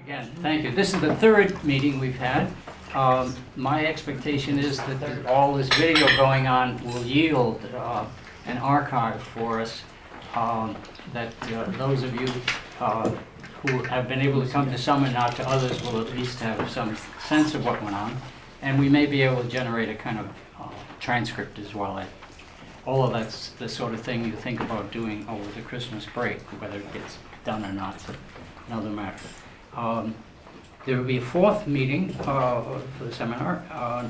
Again, thank you. This is the third meeting we've had. My expectation is that all this video going on will yield an archive for us, that those of you who have been able to come to some and not to others will at least have some sense of what went on. And we may be able to generate a kind of transcript as well. All of that's the sort of thing you think about doing over the Christmas break. Whether it gets done or not is another matter. There will be a fourth meeting for the seminar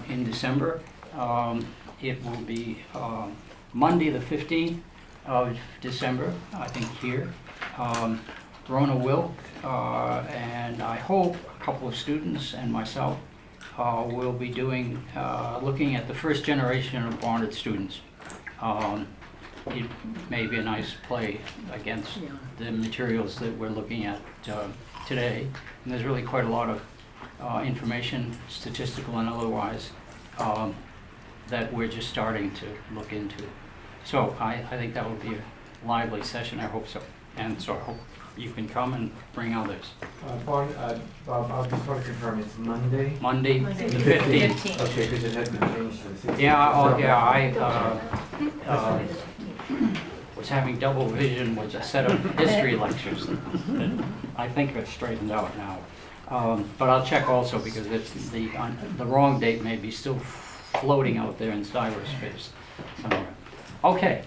in December. It will be Monday the 15th of December, I think here. Rona Wilk and I hope a couple of students and myself will be doing, looking at the first generation of Barnard students. It may be a nice play against the materials that we're looking at today. And there's really quite a lot of information, statistical and otherwise, that we're just starting to look into. So I think that will be a lively session, I hope so. And so I hope you can come and bring others. Bob, I'll just want to confirm it's Monday? Monday the 15th. Okay, because it hasn't been changed to the 16th. Yeah, I was having double vision with a set of history lectures that I think are straightened out now. But I'll check also because it's the wrong date may be still floating out there in cyberspace somewhere. Okay,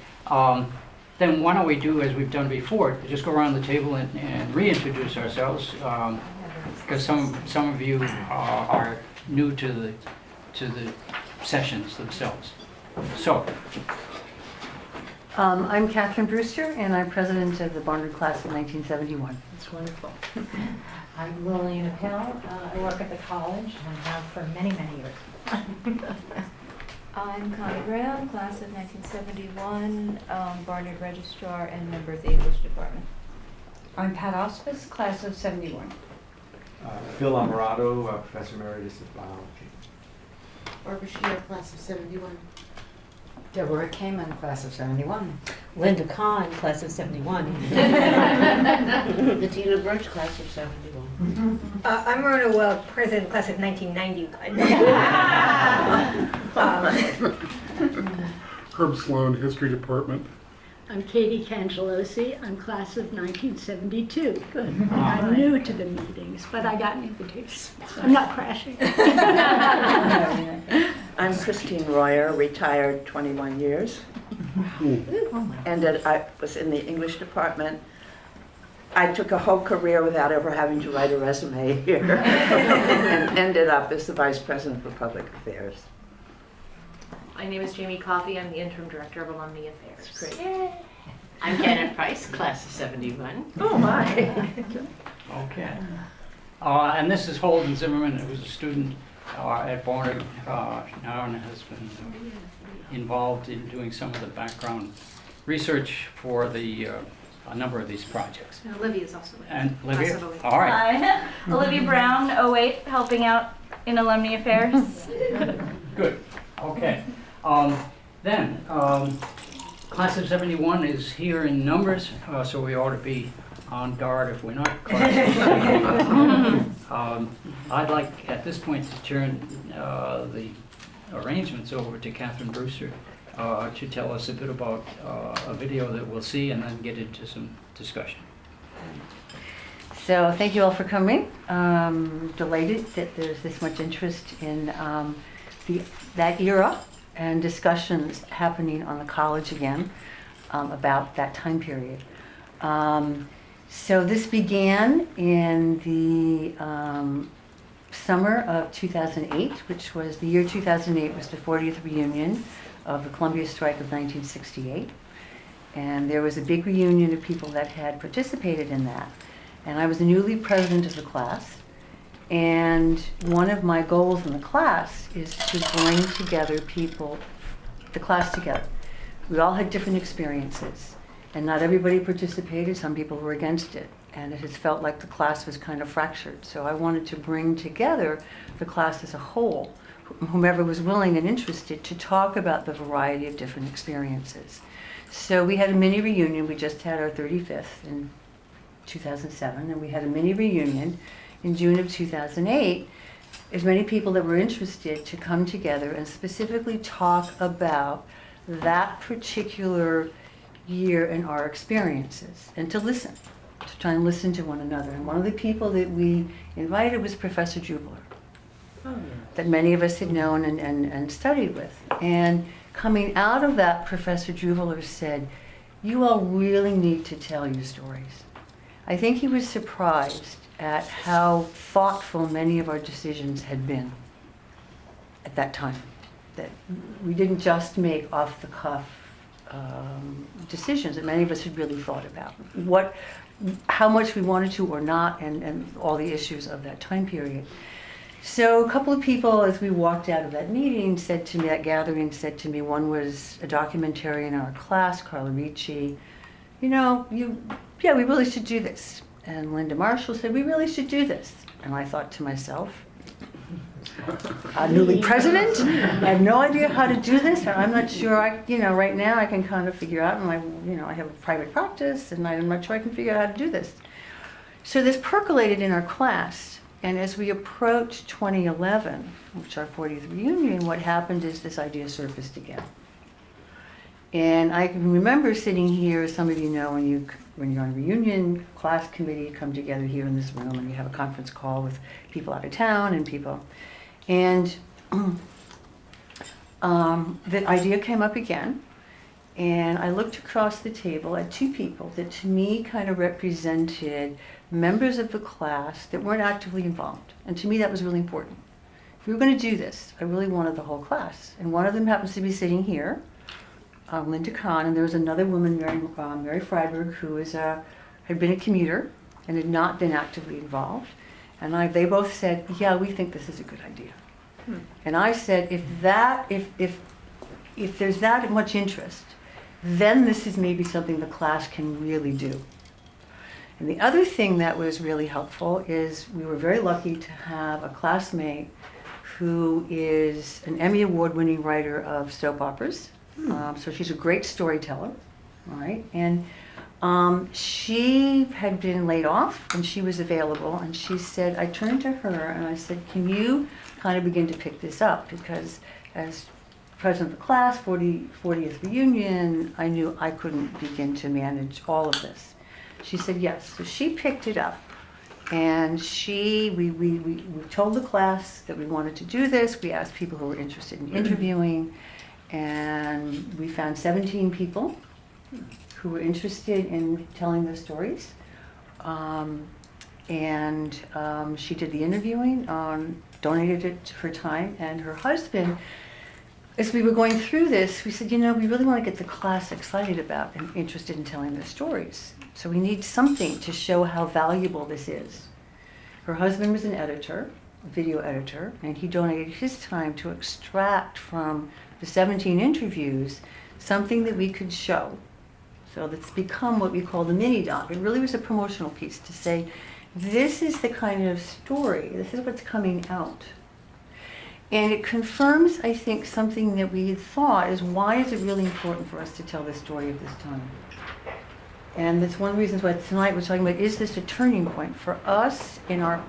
then why don't we do as we've done before, just go around the table and reintroduce ourselves, because some of you are new to the sessions themselves. So. I'm Catherine Brewster, and I'm president of the Barnard class of 1971. That's wonderful. I'm Lillian Appel. I work at the college and have for many, many years. I'm Connie Brown, class of 1971, Barnard registrar and member of the English department. I'm Pat Auspis, class of 71. Phil Amarato, professor emeritus of biology. Barbara Shear, class of 71. Deborah Kamen, class of 71. Linda Kahn, class of 71. Bettina Birch, class of 71. I'm Rona Welk, president, class of 1991. Herb Sloan, history department. I'm Katie Cangelosi. I'm class of 1972. Good. I'm new to the meetings, but I got an invitation. So I'm not crashing. I'm Christine Royer, retired 21 years. And I was in the English department. I took a whole career without ever having to write a resume here and ended up as the vice president for public affairs. My name is Jamie Coffey. I'm the interim director of alumni affairs. Great. Yay. I'm Janet Price, class of 71. Oh my. Okay. And this is Holden Zimmerman, who's a student at Barnard now and has been involved in doing some of the background research for the a number of these projects. And Olivia is also with us. And Olivia? Class of 08. All right. Hi, Olivia Brown, 08, helping out in alumni affairs. Good. Okay. Then, class of 71 is here in numbers, so we ought to be on guard if we're not class of 71. I'd like at this point to turn the arrangements over to Catherine Brewster to tell us a bit about a video that we'll see and then get into some discussion. So thank you all for coming. Delighted that there's this much interest in that era and discussions happening on the college again about that time period. So this began in the summer of 2008, which was the year 2008 was the 40th reunion of the Columbia strike of 1968. And there was a big reunion of people that had participated in that. And I was the newly president of the class. And one of my goals in the class is to bring together people, the class together. We all had different experiences, and not everybody participated. Some people were against it, and it has felt like the class was kind of fractured. So I wanted to bring together the class as a whole, whomever was willing and interested, to talk about the variety of different experiences. So we had a mini reunion. We just had our 35th in 2007, and we had a mini reunion in June of 2008, as many people that were interested to come together and specifically talk about that particular year and our experiences, and to listen, to try and listen to one another. And one of the people that we invited was Professor Jubler, that many of us had known and studied with. And coming out of that, Professor Jubler said, "You all really need to tell your stories." I think he was surprised at how thoughtful many of our decisions had been at that time. That we didn't just make off-the-cuff decisions, that many of us had really thought about how much we wanted to or not, and all the issues of that time period. So a couple of people, as we walked out of that meeting, that gathering said to me, one was a documentarian in our class, Carla Ricci, we really should do this. And Linda Marshall said, we really should do this. And I thought to myself, newly president, I have no idea how to do this, and I'm not sure, right now I can kind of figure out, and I have a private practice, and I'm not sure I can figure out how to do this. So this percolated in our class, and as we approached 2011, which is our 40th reunion, what happened is this idea surfaced again. And I can remember sitting here, some of you know, when you're on a reunion class committee, you come together here in this room and you have a conference call with people out of town and people. And the idea came up again, and I looked across the table at two people that to me kind of represented members of the class that weren't actively involved. And to me that was really important. If we were going to do this, I really wanted the whole class. And one of them happens to be sitting here, Linda Kahn, and there was another woman, Mary Freiberg, who had been a commuter and had not been actively involved. And they both said, yeah, we think this is a good idea. And I said, if there's that much interest, then this is maybe something the class can really do. And the other thing that was really helpful is we were very lucky to have a classmate who is an Emmy Award-winning writer of soap operas. So she's a great storyteller, right? And she had been laid off, and she was available, and she said, I turned to her and I said, can you kind of begin to pick this up? Because as president of the class, 40th reunion, I knew I couldn't begin to manage all of this. She said yes. So she picked it up, and we told the class that we wanted to do this. We asked people who were interested in interviewing, and we found 17 people who were interested in telling their stories. She did the interviewing, donated it her time, and her husband, as we were going through this, we said, we really want to get the class excited about and interested in telling their stories. So we need something to show how valuable this is. Her husband was an editor, a video editor, and he donated his time to extract from the 17 interviews something that we could show. So that's become what we call the mini doc. It really was a promotional piece to say, this is the kind of story, this is what's coming out. And it confirms, I think, something that we had thought is, why is it really important for us to tell the story of this time? And that's one of the reasons why tonight we're talking about, is this a turning point for us,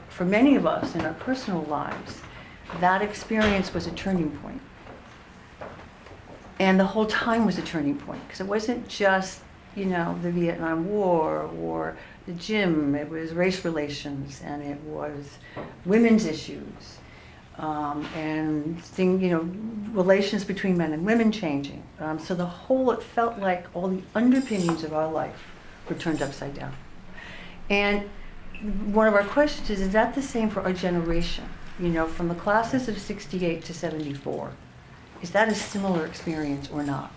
for many of us in our personal lives? That experience was a turning point. And the whole time was a turning point, because it wasn't just, the Vietnam War or the gym, it was race relations, and it was women's issues, and relations between men and women changing. So the whole, it felt like all the underpinnings of our life were turned upside down. And one of our questions is that the same for our generation? From the classes of 68 to 74, is that a similar experience or not?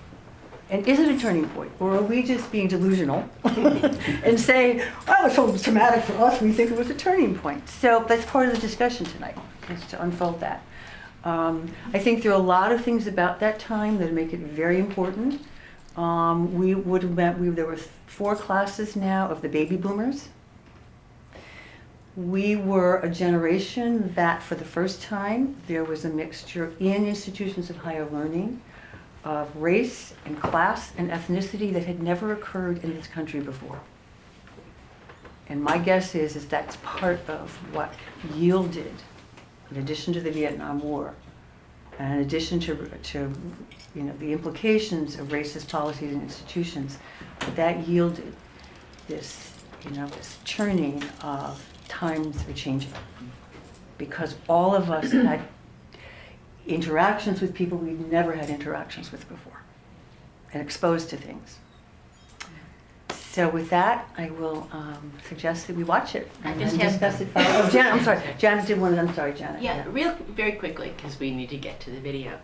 And is it a turning point? Or are we just being delusional and saying, oh, it's so traumatic for us, we think it was a turning point? So that's part of the discussion tonight, is to unfold that. I think there are a lot of things about that time that make it very important. There were 4 classes now of the baby boomers. We were a generation that, for the first time, there was a mixture in institutions of higher learning of race and class and ethnicity that had never occurred in this country before. And my guess is that's part of what yielded, in addition to the Vietnam War, and in addition to the implications of racist policies and institutions, that yielded this, this churning of times are changing. Because all of us had interactions with people we'd never had interactions with before, and exposed to things. So with that, I will suggest that we watch it and just then have- discuss it. Oh, Janet, I'm sorry. Janet did one. I'm sorry, Janet. Yeah, very quickly, because we need to get to the video.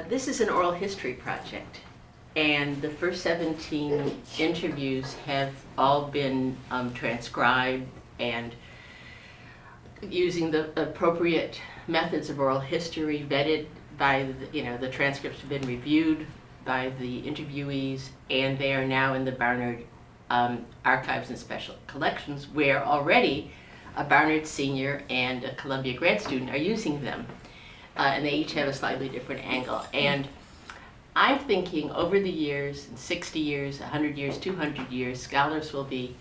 This is an oral history project, and the first 17 interviews have all been transcribed and using the appropriate methods of oral history, vetted by the transcripts have been reviewed by the interviewees, and they are now in the Barnard Archives and Special Collections, where already a Barnard senior and a Columbia grad student are using them. And they each have a slightly different angle. And I'm thinking over the years, in 60 years, 100 years, 200 years, scholars will be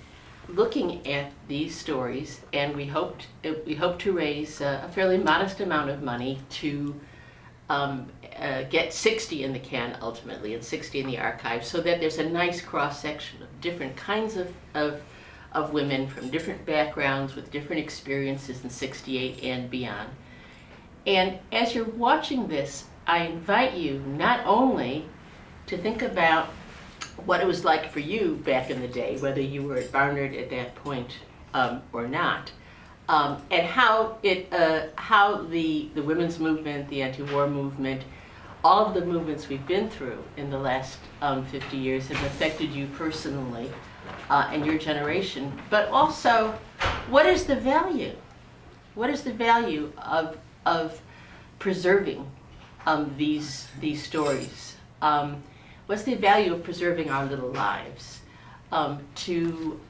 looking at these stories, and we hope to raise a fairly modest amount of money to get 60 in the can ultimately, and 60 in the archives, so that there's a nice cross-section of different kinds of women from different backgrounds with different experiences in '68 and beyond. And as you're watching this, I invite you not only to think about what it was like for you back in the day, whether you were at Barnard at that point or not, and how the women's movement, the anti-war movement, all of the movements we've been through in the last 50 years have affected you personally and your generation, but also what is the value? What is the value of preserving these to what's the value of preserving our little lives to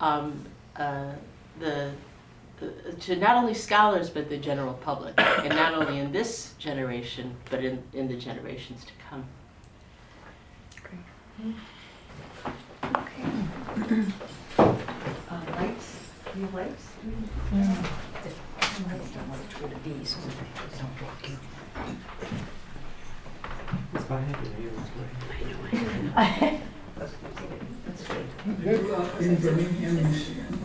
not only scholars but the general public, and not only in this generation but in the generations to come. Okay. Lights? New lights? It's fine. Grew up in Birmingham, Michigan.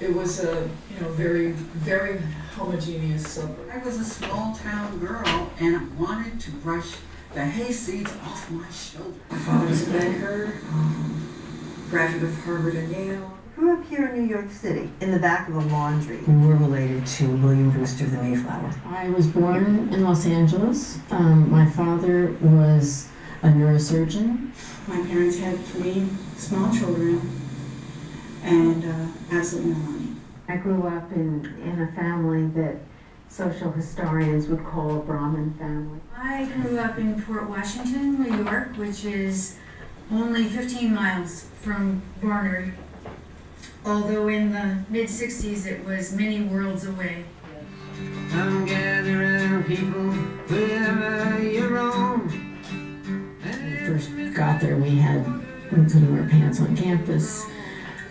It was a very, very homogeneous suburb. I was a small town girl and wanted to brush the hay seeds off my shoulder. My father's a banker, graduate of Harvard and Yale. Grew up here in New York City, in the back of a laundry. We were related to William Brewster the Mayflower. I was born in Los Angeles. My father was a neurosurgeon. My parents had 3 small children and absolutely no money. I grew up in a family that social historians would call a Brahmin family. I grew up in Port Washington, New York, which is only 15 miles from Barnard, although in the mid-60s it was many worlds away. Come gather around, people, wherever you're on. When we first got there, we couldn't wear pants on campus.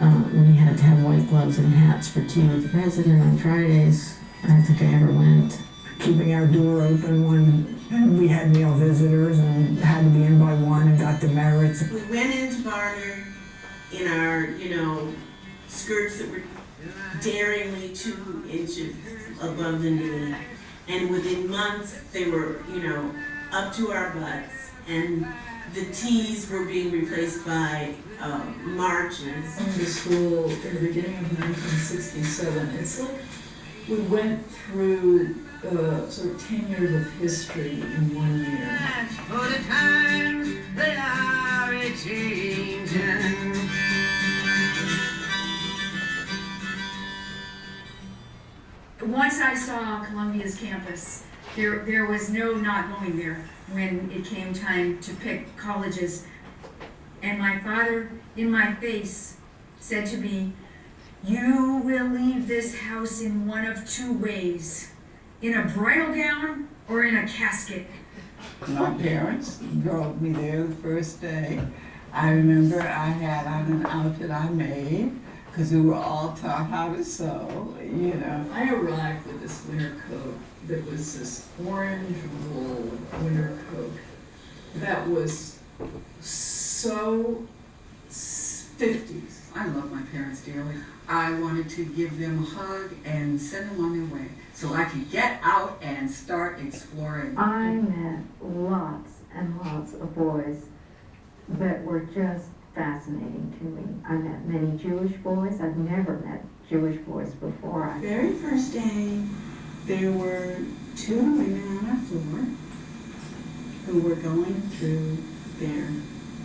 We had to have white gloves and hats for tea with the president on Fridays. I don't think I ever went. Keeping our door open when we had male visitors and had to be in by 1 and got demerits. We went into Barnard in our, skirts that were daringly 2 inches above the knee. And within months, they were, up to our butts. And the tees were being replaced by marches. I went to school in the beginning of 1967. It's like we went through sort of 10 years of history in 1 year. For the times they are a-changing. Once I saw Columbia's campus, there was no not going there when it came time to pick colleges. And my father, in my face, said to me, "You will leave this house in one of 2 ways, in a bridal gown or in a casket." My parents drove me there the first day. I remember I had on an outfit I made because we were all taught how to sew, you know. I arrived with this winter coat that was this orange wool winter coat that was so 50s. I love my parents dearly. I wanted to give them a hug and send them on their way so I could get out and start exploring. I met lots and lots of boys that were just fascinating to me. I met many Jewish boys. I've never met Jewish boys before. Very first day, there were 2 women on our floor who were going through their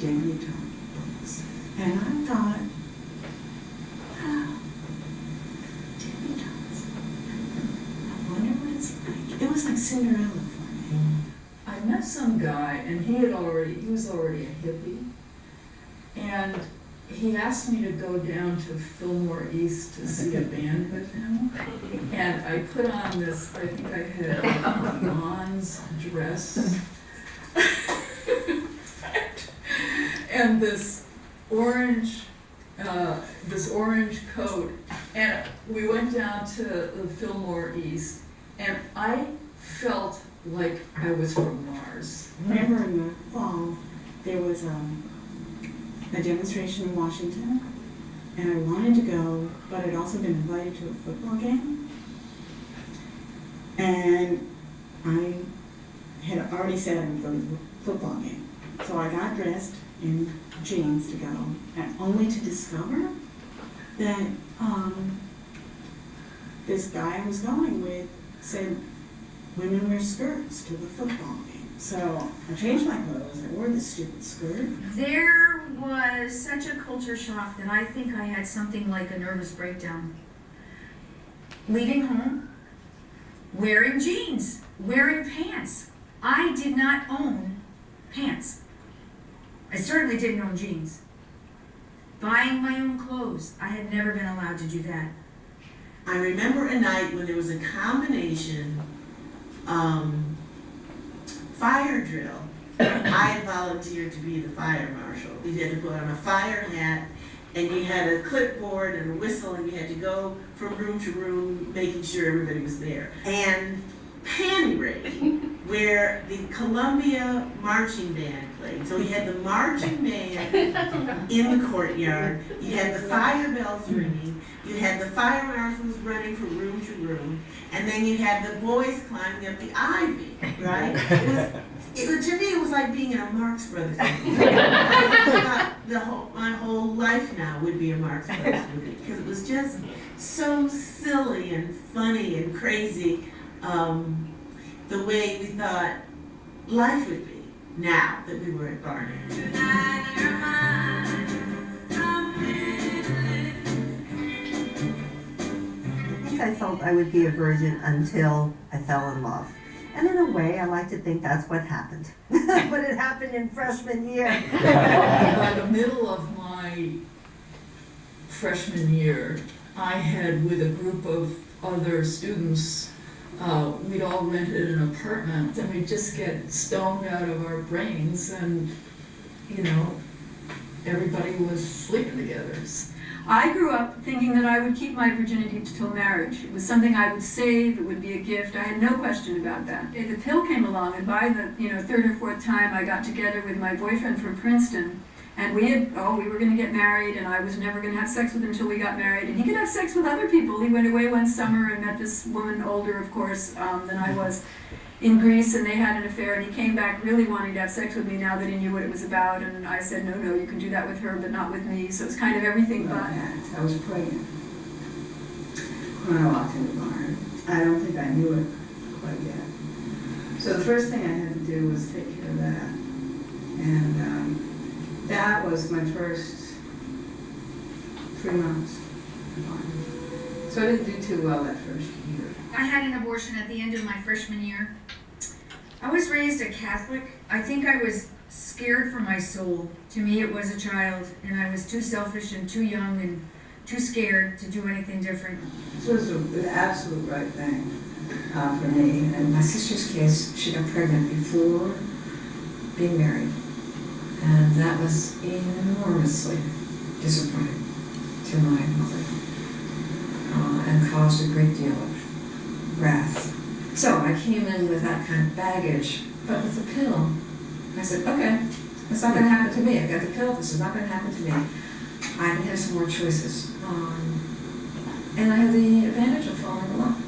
debutante books. And I thought, wow, debutantes. I wonder what it's like. It was like Cinderella for me. I met some guy, and he was already a hippie. And he asked me to go down to Fillmore East to see a band with him. And I put on this, I think I had a bronze dress. And this orange coat. And we went down to the Fillmore East. And I felt like I was from Mars. Remember in the fall, there was a demonstration in Washington, and I wanted to go, but I'd also been invited to a football game. And I had already said I would go to the football game. So I got dressed in jeans to go, and only to discover that this guy I was going with said women wear skirts to the football game. So I changed my clothes, I wore this stupid skirt. There was such a culture shock that I think I had something like a nervous breakdown. Leaving home, wearing jeans, wearing pants. I did not own pants. I certainly didn't own jeans. Buying my own clothes. I had never been allowed to do that. I remember a night when there was a combination fire drill. I volunteered to be the fire marshal. You had to put on a fire hat, and you had a clipboard and a whistle, and you had to go from room to room making sure everybody was there. And panty raid, where the Columbia marching band played. So you had the marching band in the courtyard, you had the fire bells ringing, you had the fire marshals running from room to room, and then you had the boys climbing up the ivy, right? To me, it was like being in a Marx Brothers movie. I thought my whole life now would be a Marx Brothers movie, because it was just so silly and funny and crazy. The way we thought life would be now that we were at Barnard. I felt I would be a virgin until I fell in love. And in a way, I like to think that's what happened. But it happened in freshman year. By the middle of my freshman year, I had, with a group of other students, we'd all rented an apartment, and we'd just get stoned out of our brains, and, you know, everybody was sleeping together. I grew up thinking that I would keep my virginity till marriage. It was something I would save, it would be a gift. I had no question about that. The pill came along, and by the third or fourth time I got together with my boyfriend from Princeton, and we were going to get married, and I was never going to have sex with him until we got married. And he could have sex with other people. He went away one summer and met this woman older, of course, than I was, in Greece, and they had an affair, and he came back really wanting to have sex with me now that he knew what it was about, and I said, no, you can do that with her, but not with me. So it's kind of everything but. I was pregnant when I walked into Barnard. I don't think I knew it quite yet. So the first thing I had to do was take care of that. And that was my first 3 months at Barnard. So I didn't do too well that first year. I had an abortion at the end of my freshman year. I was raised a Catholic. I think I was scared for my soul. To me, it was a child, and I was too selfish and too young and too scared to do anything different. This was the absolute right thing for me. And my sister's case, she got pregnant before being married. And that was enormously disappointing to my mother, and caused a great deal of wrath. So I came in with that kind of baggage, but with the pill, I said, okay, it's not gonna happen to me. I got the pill, this is not gonna happen to me. I can have some more choices. And I had the advantage of falling in love.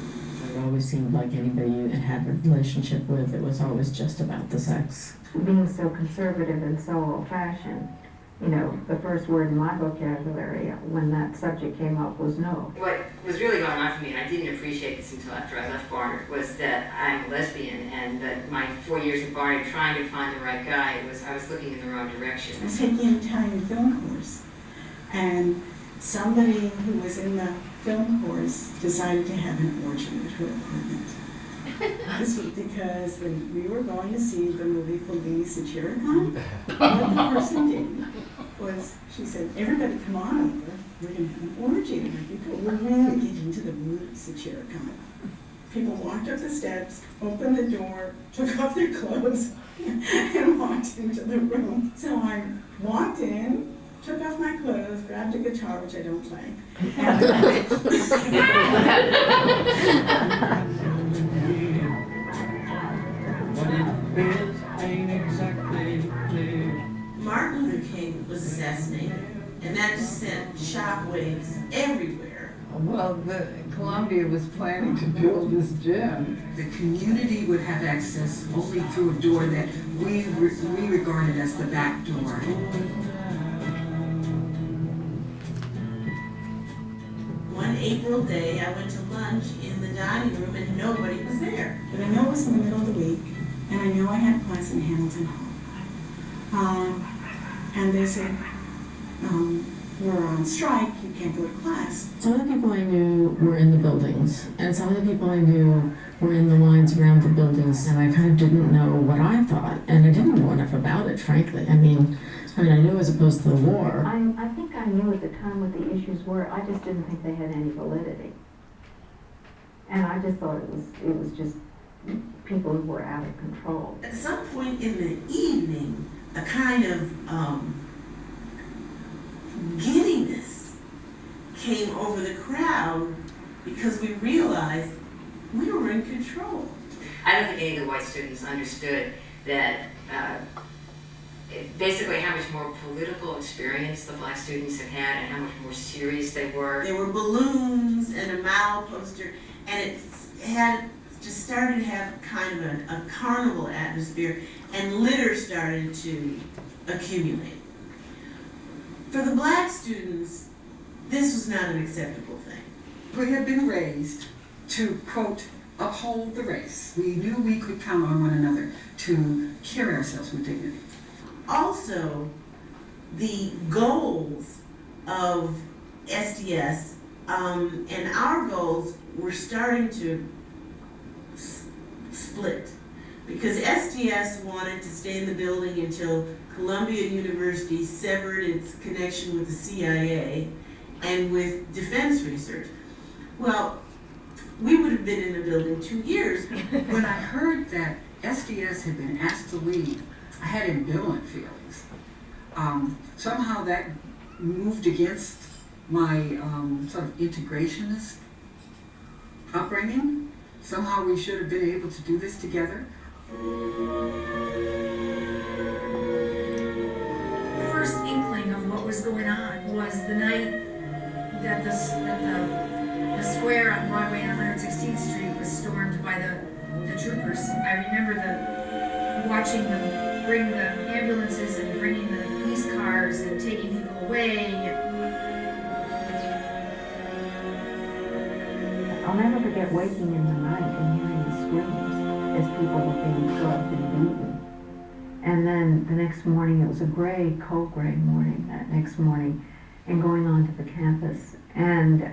It always seemed like anybody you had a relationship with, it was always just about the sex. Being so conservative and so old-fashioned, you know, the first word in my vocabulary when that subject came up was no. What was really going on for me, and I didn't appreciate this until after I left Barnard, was that I'm a lesbian, and that my 4 years at Barnard trying to find the right guy, I was looking in the wrong direction. I was taking an Italian film course, and somebody who was in the film course decided to have an orgy at her apartment. This was because when we were going to see the movie Fellini Satiricon, what the person did was, she said, everybody come on over, we're going to have an orgy tonight before we really get into the mood of Satiricon. People walked up the steps, opened the door, took off their clothes, and walked into the room. So I walked in, took off my clothes, grabbed a guitar, which I don't play. Martin Luther King was assassinated, and that just sent shockwaves everywhere. Well, Columbia was planning to build this gym. The community would have access only through a door that we regarded as the back door. One April day, I went to lunch in the dining room and nobody was there. But I know it was in the middle of the week, and I know I had class in Hamilton Hall. And they said, we're on strike, you can't go to class. Some of the people I knew were in the buildings, and some of the people I knew were in the lines around the buildings, and I kind of didn't know what I thought, and I didn't know enough about it, frankly. I mean, I knew as opposed to the war. I think I knew at the time what the issues were. I just didn't think they had any validity. And I just thought it was just people who were out of control. At some point in the evening, a kind of giddiness came over the crowd because we realized we were in control. I don't think any of the white students understood that basically how much more political experience the black students had had and how much more serious they were. There were balloons and a Mao poster, and it had just started to have kind of a carnival atmosphere, and litter started to accumulate. For the black students, this was not an acceptable thing. We had been raised to, quote, uphold the race. We knew we could count on one another to carry ourselves with dignity. Also, the goals of SDS and our goals were starting to split, because SDS wanted to stay in the building until Columbia University severed its connection with the CIA and with defense research. Well, we would have been in the building 2 years. When I heard that SDS had been asked to leave, I had ambivalent feelings. Somehow that moved against my sort of integrationist upbringing. Somehow we should have been able to do this together. The first inkling of what was going on was the night that the square on Broadway and 116th Street was stormed by the troopers. I remember watching them bring the ambulances and bringing the police cars and taking people away. I'll never forget waking in the night and hearing the screams as people were being drugged and beaten. And then the next morning, it was a gray, cold gray morning that next morning, and going onto the campus, and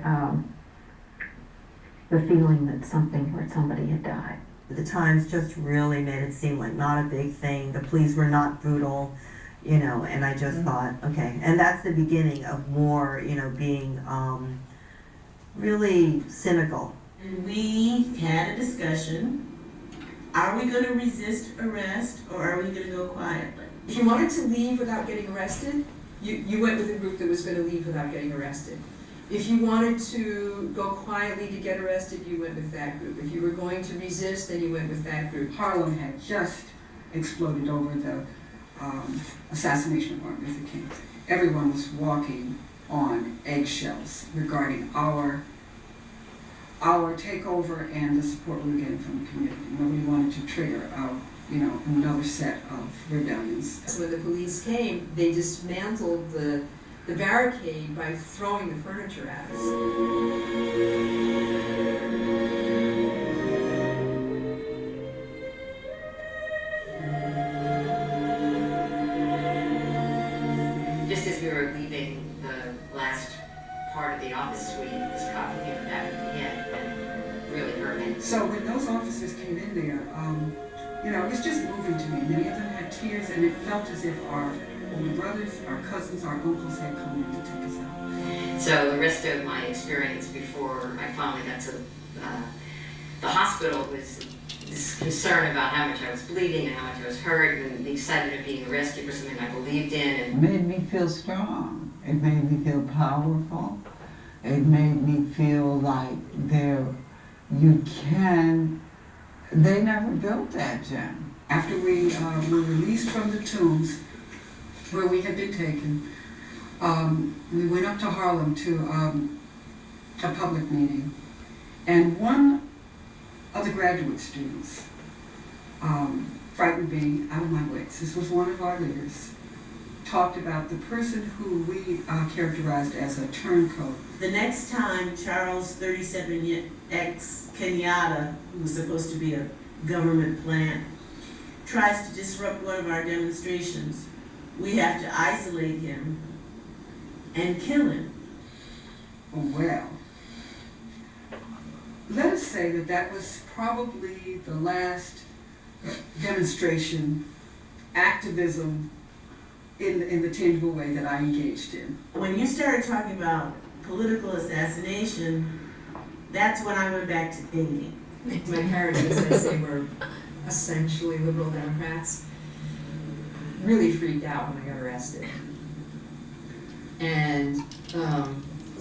the feeling that somebody had died. The Times just really made it seem like not a big thing. The police were not brutal, you know, and I just thought, okay. And that's the beginning of more, you know, being really cynical. And we had a discussion. Are we going to resist arrest, or are we going to go quietly? If you wanted to leave without getting arrested, you went with a group that was going to leave without getting arrested. If you wanted to go quietly to get arrested, you went with that group. If you were going to resist, then you went with that group. Harlem had just exploded over the assassination of Martin Luther King. Everyone was walking on eggshells regarding our takeover and the support we were getting from the community. Nobody wanted to trigger another set of rebellions. So when the police came, they dismantled the barricade by throwing the furniture at us. Just as we were leaving the last part of the office suite, this cop hit me back in the head and really hurt me. So when those officers came in there, it was just moving to me. Many of them had tears, and it felt as if our older brothers, our cousins, our uncles had come in to take us out. So the rest of my experience before I finally got to the hospital was this concern about how much I was bleeding and how much I was hurt, and the excitement of being arrested for something I believed in. It made me feel strong. It made me feel powerful. It made me feel like they never built that gym. After we were released from the tombs where we had been taken, we went up to Harlem to a public meeting, and one of the graduate students frightened me out of my wits. This was one of our leaders. Talked about the person who we characterized as a turncoat. The next time Charles 37X Kenyatta, who was supposed to be a government plant, tries to disrupt one of our demonstrations, we have to isolate him and kill him. Well, let us say that was probably the last demonstration, activism, in the tangible way that I engaged in. When you started talking about political assassination, that's when I went back to thinking. My parents, as I say, were essentially liberal Democrats. Really freaked out when I got arrested. And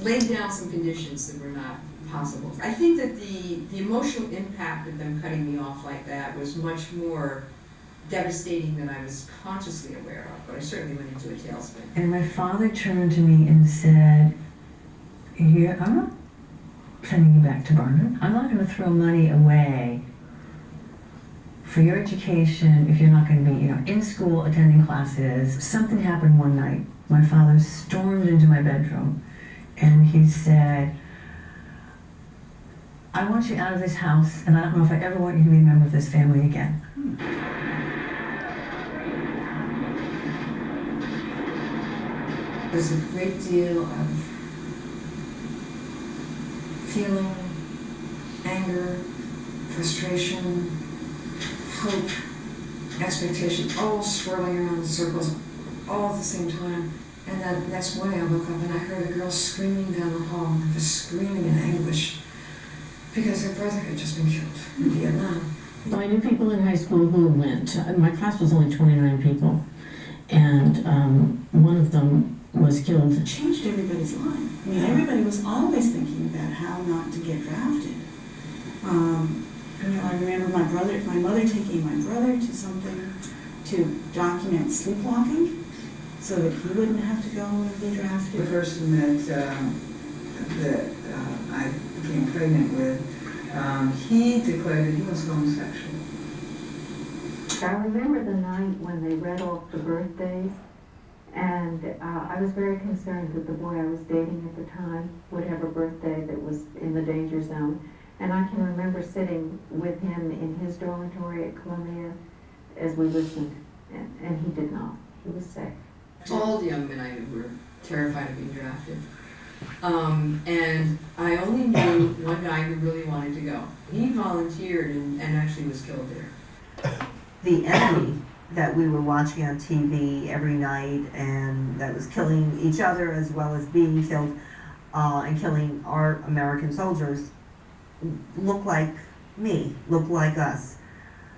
laid down some conditions that were not possible. I think that the emotional impact of them cutting me off like that was much more devastating than I was consciously aware of, but I certainly went into a tailspin. And my father turned to me and said, I'm not sending you back to Barnard. I'm not going to throw money away for your education if you're not going to be, in school, attending classes. Something happened one night. My father stormed into my bedroom and he said, I want you out of this house, and I don't know if I ever want you to be a member of this family again. There's a great deal of feeling, anger, frustration, hope, expectation, all swirling around in circles, all at the same time. And that next morning I woke up and I heard a girl screaming down the hall, just screaming in anguish, because her brother had just been killed in Vietnam. Well, I knew people in high school who went. My class was only 29 people, and one of them was killed. It changed everybody's life. I mean, everybody was always thinking about how not to get drafted. I remember my mother taking my brother to something to document sleepwalking, so that he wouldn't have to go and be drafted. The person that I became pregnant with, he declared that he was homosexual. I remember the night when they read off the birthdays, and I was very concerned that the boy I was dating at the time would have a birthday that was in the danger zone. And I can remember sitting with him in his dormitory at Columbia as we listened, and he did not. He was safe. All the young men I knew were terrified of being drafted. And I only knew one guy who really wanted to go. He volunteered and actually was killed there. The enemy that we were watching on TV every night and that was killing each other as well as being killed and killing our American soldiers looked like me, looked like us.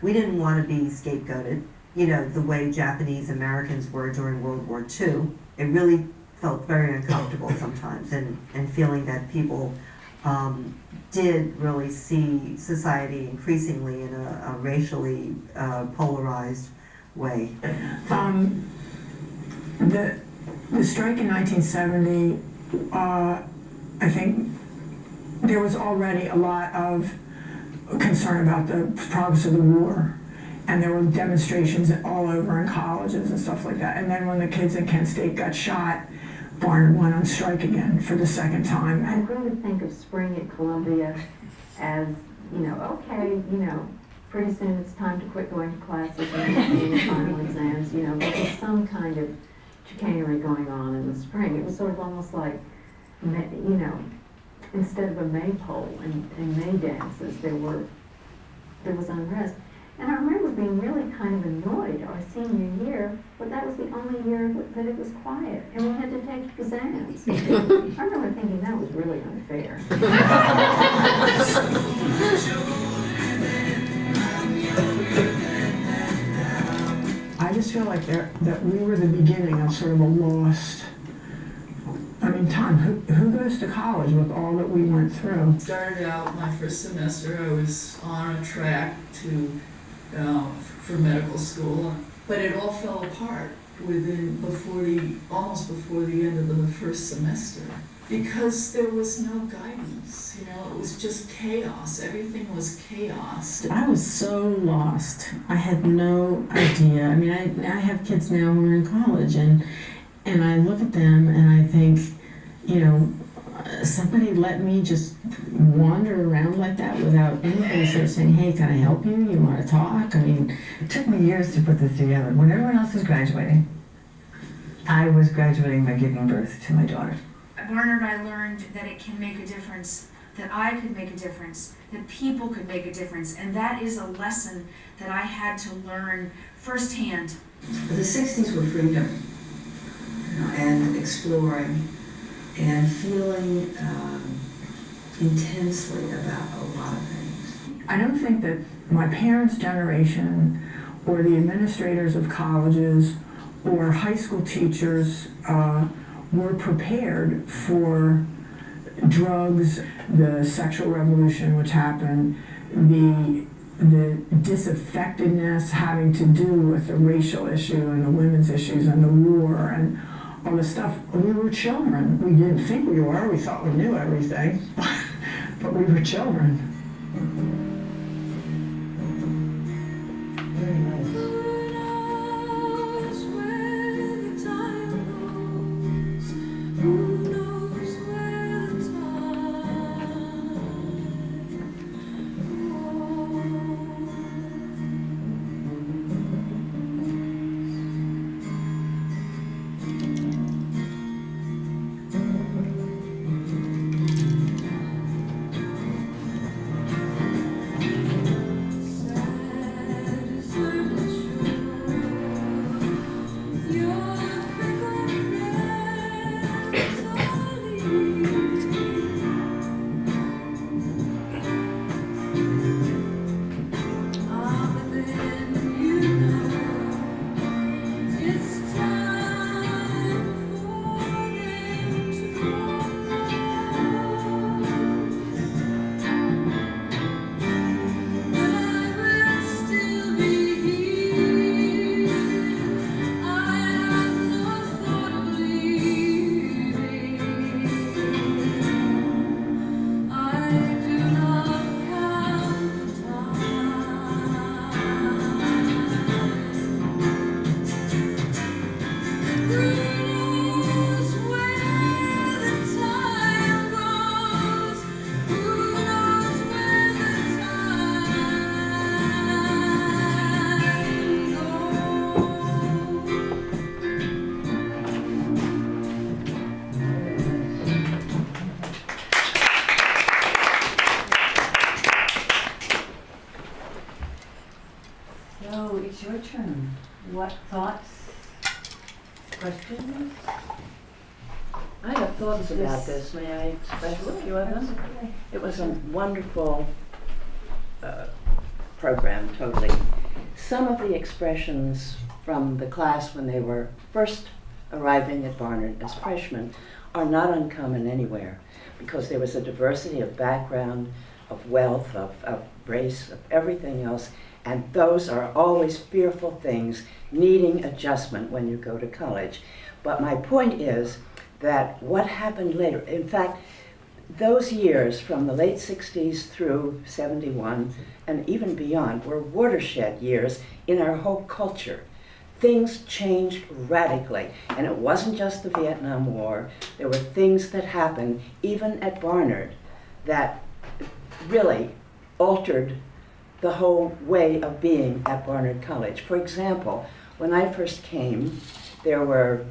We didn't want to be scapegoated. the way Japanese Americans were during World War II. It really felt very uncomfortable sometimes, and feeling that people did really see society increasingly in a racially polarized way. The strike in 1970, I think there was already a lot of concern about the progress of the war. And there were demonstrations all over in colleges and stuff like that. And then when the kids in Kent State got shot, Barnard went on strike again for the second time. I really think of spring at Columbia as, okay, pretty soon it's time to quit going to classes and doing the final exams, there's some kind of chicanery going on in the spring. It was sort of almost like, instead of a maypole and May dances, there was unrest. And I remember being really kind of annoyed our senior year, but that was the only year that it was quiet, and we had to take exams. I remember thinking that was really unfair. I just feel like that we were the beginning of sort of a lost. I mean, Tom, who goes to college with all that we went through? Started out my first semester, I was on a track for medical school, but it all fell apart almost before the end of the first semester, because there was no guidance. It was just chaos. Everything was chaos. I was so lost. I had no idea. I mean, I have kids now who are in college, and I look at them and I think, somebody let me just wander around like that without anybody sort of saying, hey, can I help you? You want to talk? I mean, it took me years to put this together. When everyone else was graduating, I was graduating by giving birth to my daughter. At Barnard, I learned that it can make a difference, that I could make a difference, that people could make a difference, and that is a lesson that I had to learn firsthand. The 60s were freedom, and exploring, and feeling intensely about a lot of things. I don't think that my parents' generation or the administrators of colleges or high school teachers were prepared for drugs, the sexual revolution which happened, the disaffectedness having to do with the racial issue and the women's issues and the war and all this stuff. We were children. We didn't think we were. We thought we knew everything, but we were children. Very nice. So it's your turn. What thoughts, questions? I have thoughts about this. May I express a few of them? It was a wonderful program, totally. some of the expressions from the class when they were first arriving at Barnard as freshmen are not uncommon anywhere, because there was a diversity of background, of wealth, of race, of everything else, and those are always fearful things needing adjustment when you go to college. But my point is that what happened later, in fact, those years from the late 60s through 71 and even beyond were watershed years in our whole culture. Things changed radically, and it wasn't just the Vietnam War. There were things that happened even at Barnard that really altered the whole way of being at Barnard College. For example, when I first came, there were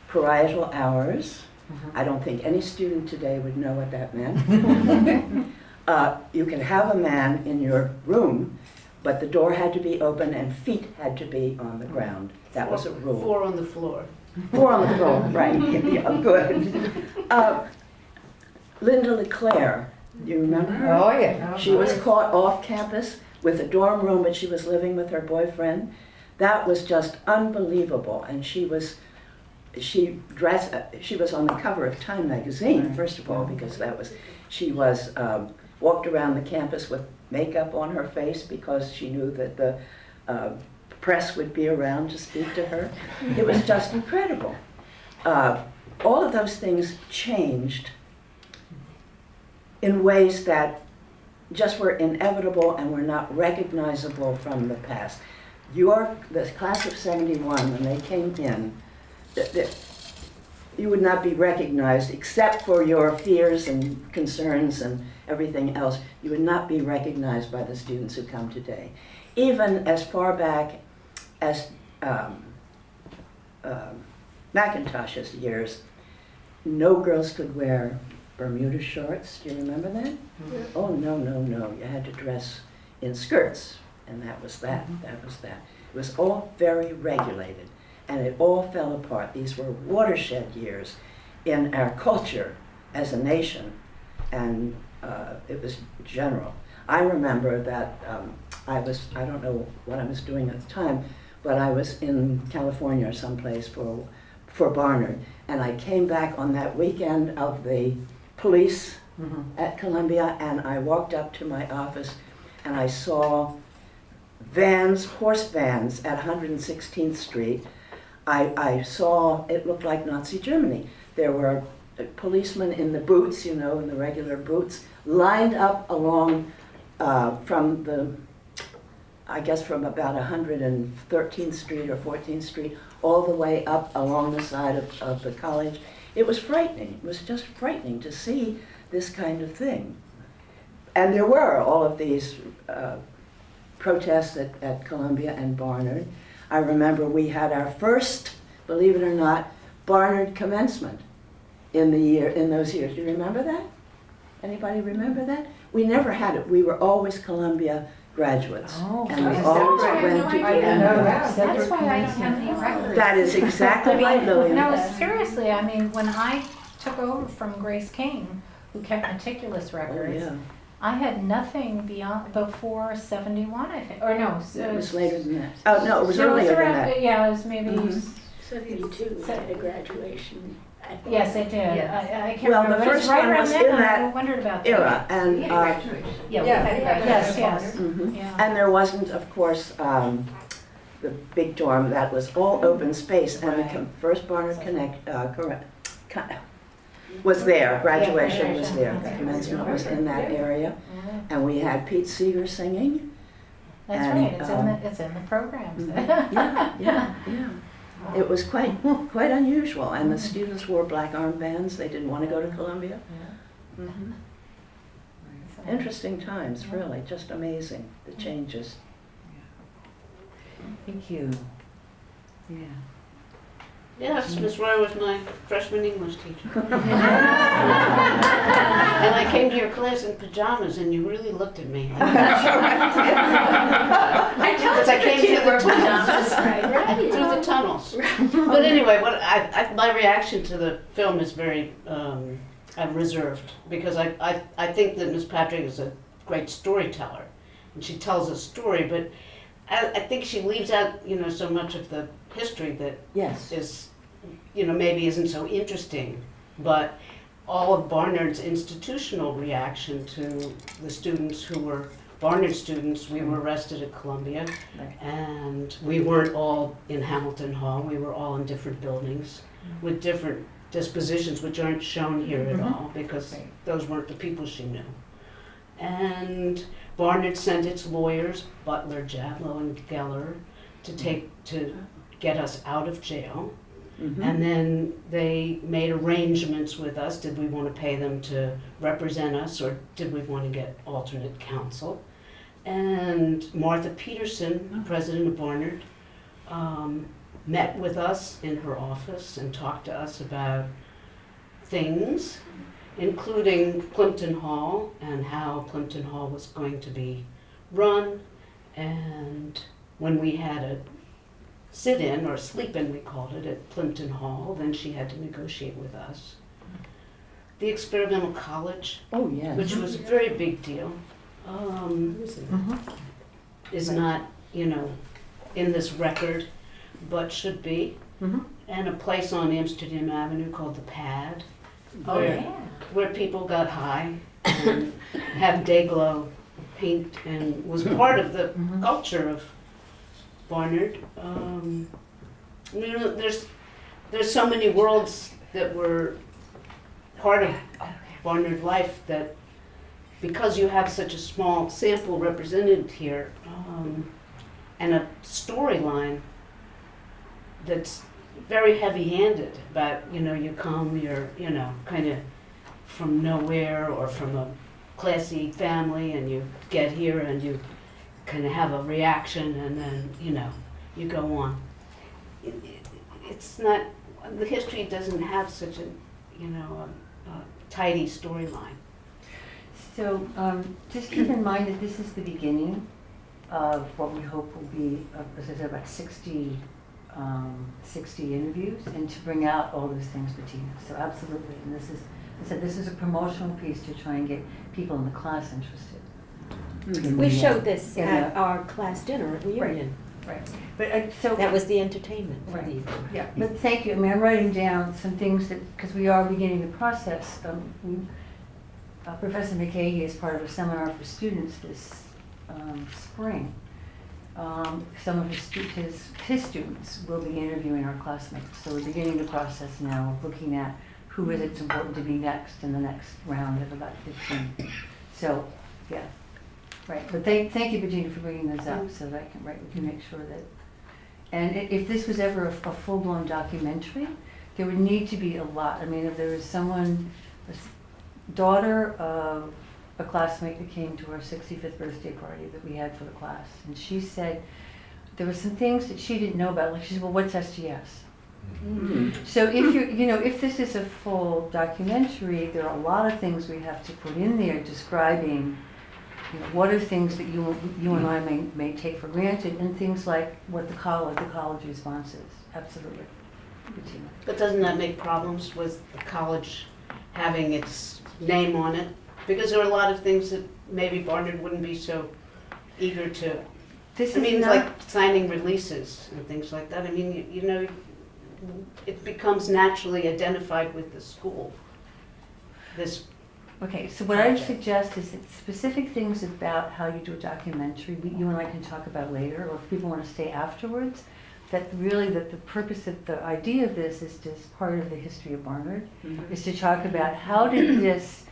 parietal hours. I don't think any student today would know what that meant. You can have a man in your room, but the door had to be open and feet had to be on the ground. That was a rule. 4 on the floor. 4 on the floor, right. Yeah, good. Linda LeClaire, do you remember her? Oh, yeah. She was caught off campus with a dorm room, but she was living with her boyfriend. That was just unbelievable. And she was on the cover of Time magazine, first of all, because she was walked around the campus with makeup on her face because she knew that the press would be around to speak to her. It was just incredible. All of those things changed in ways that just were inevitable and were not recognizable from the past. The class of 71, when they came in, you would not be recognized except for your fears and concerns and everything else. You would not be recognized by the students who come today. Even as far back as Macintosh's years, no girls could wear Bermuda shorts. Do you remember that? Yeah. Oh, no, no, no. You had to dress in skirts, and that was that. That was that. It was all very regulated, and it all fell apart. These were watershed years in our culture as a nation, and it was general. I remember that I don't know what I was doing at the time, but I was in California or someplace for Barnard, and I came back on that weekend of the police at Columbia, and I walked up to my office and I saw vans, horse vans at 116th Street. I saw, it looked like Nazi Germany. There were policemen in the boots, in the regular boots, lined up along from about 113th Street or 14th Street, all the way up along the side of the college. It was frightening. It was just frightening to see this kind of thing. And there were all of these protests at Columbia and Barnard. I remember we had our first, believe it or not, Barnard commencement in those years. Do you remember that? Anybody remember that? We never had it. We were always Columbia graduates. Oh, and we always went to Columbia. That's why I don't have any records. That is exactly right, Lillian. No, seriously, I mean, when I took over from Grace King, who kept meticulous records, yeah. I had nothing before 71, I think, or no. It was later than that. Oh, no, it was earlier than that. Yeah, it was maybe... 72, had a graduation. Yes, it did. Yes. I can't remember. The But first it's right one around was then, in I that wondered about era, that. and we had a graduation. Yes. Yeah. And there wasn't, of course, the big dorm. That was all open space, and the first Barnard was there. Graduation was there. The commencement was in that area, and we had Pete Seeger singing. That's right. It's in the programs. Yeah. It was quite unusual, and the students wore black armbands. They didn't want to go to Columbia. Interesting times, really, just amazing, the changes. Thank you. Yeah. Yes, Miss Roy was my freshman English teacher. And I came to your class in pajamas, and you really looked at me. I came through the tunnels. Right. Through the tunnels. But anyway, my reaction to the film is very reserved, because I think that Miss Patrick is a great storyteller, and she tells a story, but I think she leaves out, you know, so much of the history that Yes. is, you know, maybe isn't so interesting, but all of Barnard's institutional reaction to the students who were Barnard students. We were arrested at Columbia, and we weren't all in Hamilton Hall. We were all in different buildings with different dispositions, which aren't shown here at all, because those weren't the people she knew. And Barnard sent its lawyers, Butler, Jadlow, and Geller, to get us out of jail. And then they made arrangements with us. Did we want to pay them to represent us, or did we want to get alternate counsel? And Martha Peterson, president of Barnard, met with us in her office and talked to us about things, including Plimpton Hall and how Plimpton Hall was going to be run. And when we had a sit-in or sleep-in, we called it, at Plimpton Hall, then she had to negotiate with us. The experimental college, which was a very big deal, is not, you know, in this record, but should be. And a place on Amsterdam Avenue called the Pad, where people got high and had Dayglow paint and was part of the culture of Barnard. You know, there's so many worlds that were part of Barnard life that, because you have such a small sample represented here, and a storyline that's very heavy-handed about, you know, you come, you're, you know, kind of from nowhere or from a classy family, and you get here and you kind of have a reaction, and then, you know, you go on. It's not, the history doesn't have such a, you know, a tidy storyline. So just keep in mind that this is the beginning of what we hope will be, as I said, about 60 interviews, and to bring out all those things, Bettina. So absolutely, and this is, I said, this is a promotional piece to try and get people in the class interested. We showed this at our class dinner at reunion. Right. But so that was the entertainment for right. the evening. Yeah. But thank you. I mean, I'm writing down some things that, because we are beginning the process. Professor McKay is part of a seminar for students this spring. Some of his students will be interviewing our classmates. So we're beginning the process now of looking at who is it's important to be next in the next round of about 15. So, yeah. Right, but thank you, Virginia, for bringing this up so that we can make sure that, and if this was ever a full-blown documentary, there would need to be a lot. I mean, if there was someone, a daughter of a classmate that came to our 65th birthday party that we had for the class, and she said there were some things that she didn't know about, like she said, well, what's SGS? So if if this is a full documentary, there are a lot of things we have to put in there describing, you know, what are things that you and I may take for granted, and things like what the college response is. Absolutely. Bettina. But doesn't that make problems with the college having its name on it? Because there are a lot of things that maybe Barnard wouldn't be so eager to. This I mean, is it's not, like signing releases and things like that. I mean, you know, it becomes naturally identified with the school. This. Okay, so what I would suggest is that specific things about how you do a documentary, you and I can talk about later, or if people want to stay afterwards, that really that the purpose of the idea of this is just part of the history of Barnard, is to talk about how did this,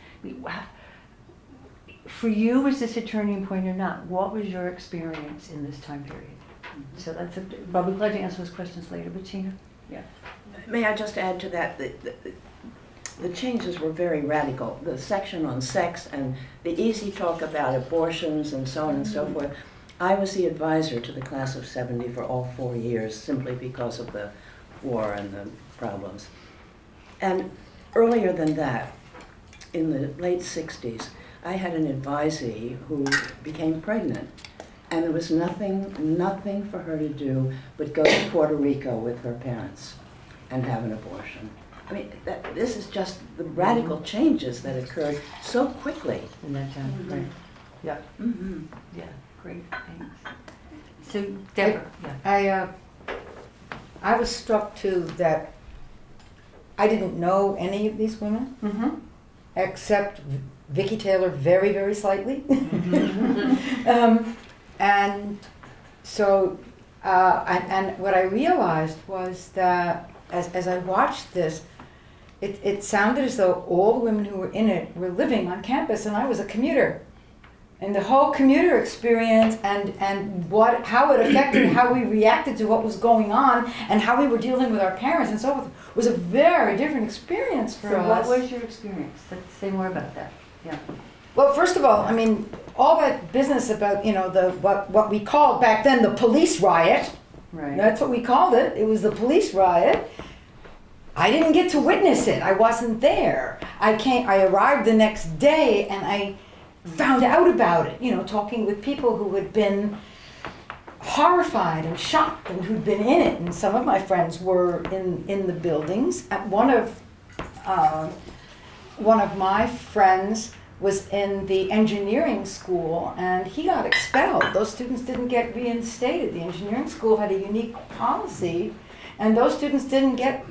for you, was this a turning point or not? What was your experience in this time period? So that's I'll be glad to answer those questions later, Bettina. Yeah. May I just add to that? The changes were very radical. The section on sex and the easy talk about abortions and so on and so forth. I was the advisor to the class of 70 for all 4 years, simply because of the war and the problems. And earlier than that, in the late 60s, I had an advisee who became pregnant. And there was nothing for her to do but go to Puerto Rico with her parents and have an abortion. I mean, this is just the radical changes that occurred so quickly. In that time, right. Yeah. Yeah, great, thanks. So, Deborah, yeah. I was struck too that I didn't know any of these women, except Vicki Taylor very, very slightly. And so, and what I realized was that as I watched this, it sounded as though all the women who were in it were living on campus, and I was a commuter. And the whole commuter experience and how it affected how we reacted to what was going on and how we were dealing with our parents and so forth was a very different experience for us. So what was your experience? Let's say more about that. Yeah. Well, first of all, I mean, all that business about, what we called back then the police riot. Right. That's what we called it. It was the police riot. I didn't get to witness it. I wasn't there. I arrived the next day and I found out about it, talking with people who had been horrified and shocked and who'd been in it. And some of my friends were in the buildings. One of my friends was in the engineering school and he got expelled. Those students didn't get reinstated. The engineering school had a unique policy and those students didn't get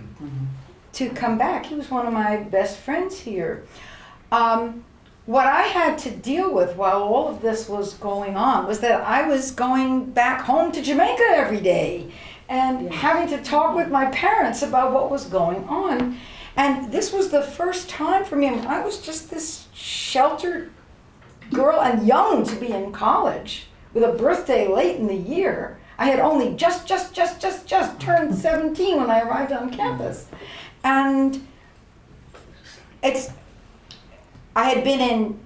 to come back. He was one of my best friends here. What I had to deal with while all of this was going on was that I was going back home to Jamaica every day and having to talk with my parents about what was going on. And this was the first time for me. I was just this sheltered girl and young to be in college with a birthday late in the year. I had only just turned 17 when I arrived on campus. And I had been in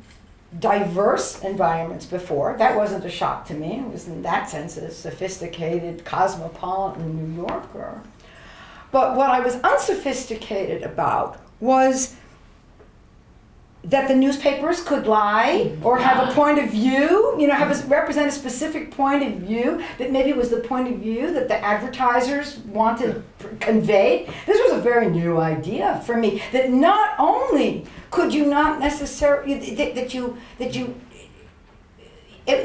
diverse environments before. That wasn't a shock to me. I was in that sense a sophisticated, cosmopolitan New Yorker. But what I was unsophisticated about was that the newspapers could lie or have a point of view, represent a specific point of view that maybe was the point of view that the advertisers wanted conveyed. This was a very new idea for me, that not only could you not necessarily, it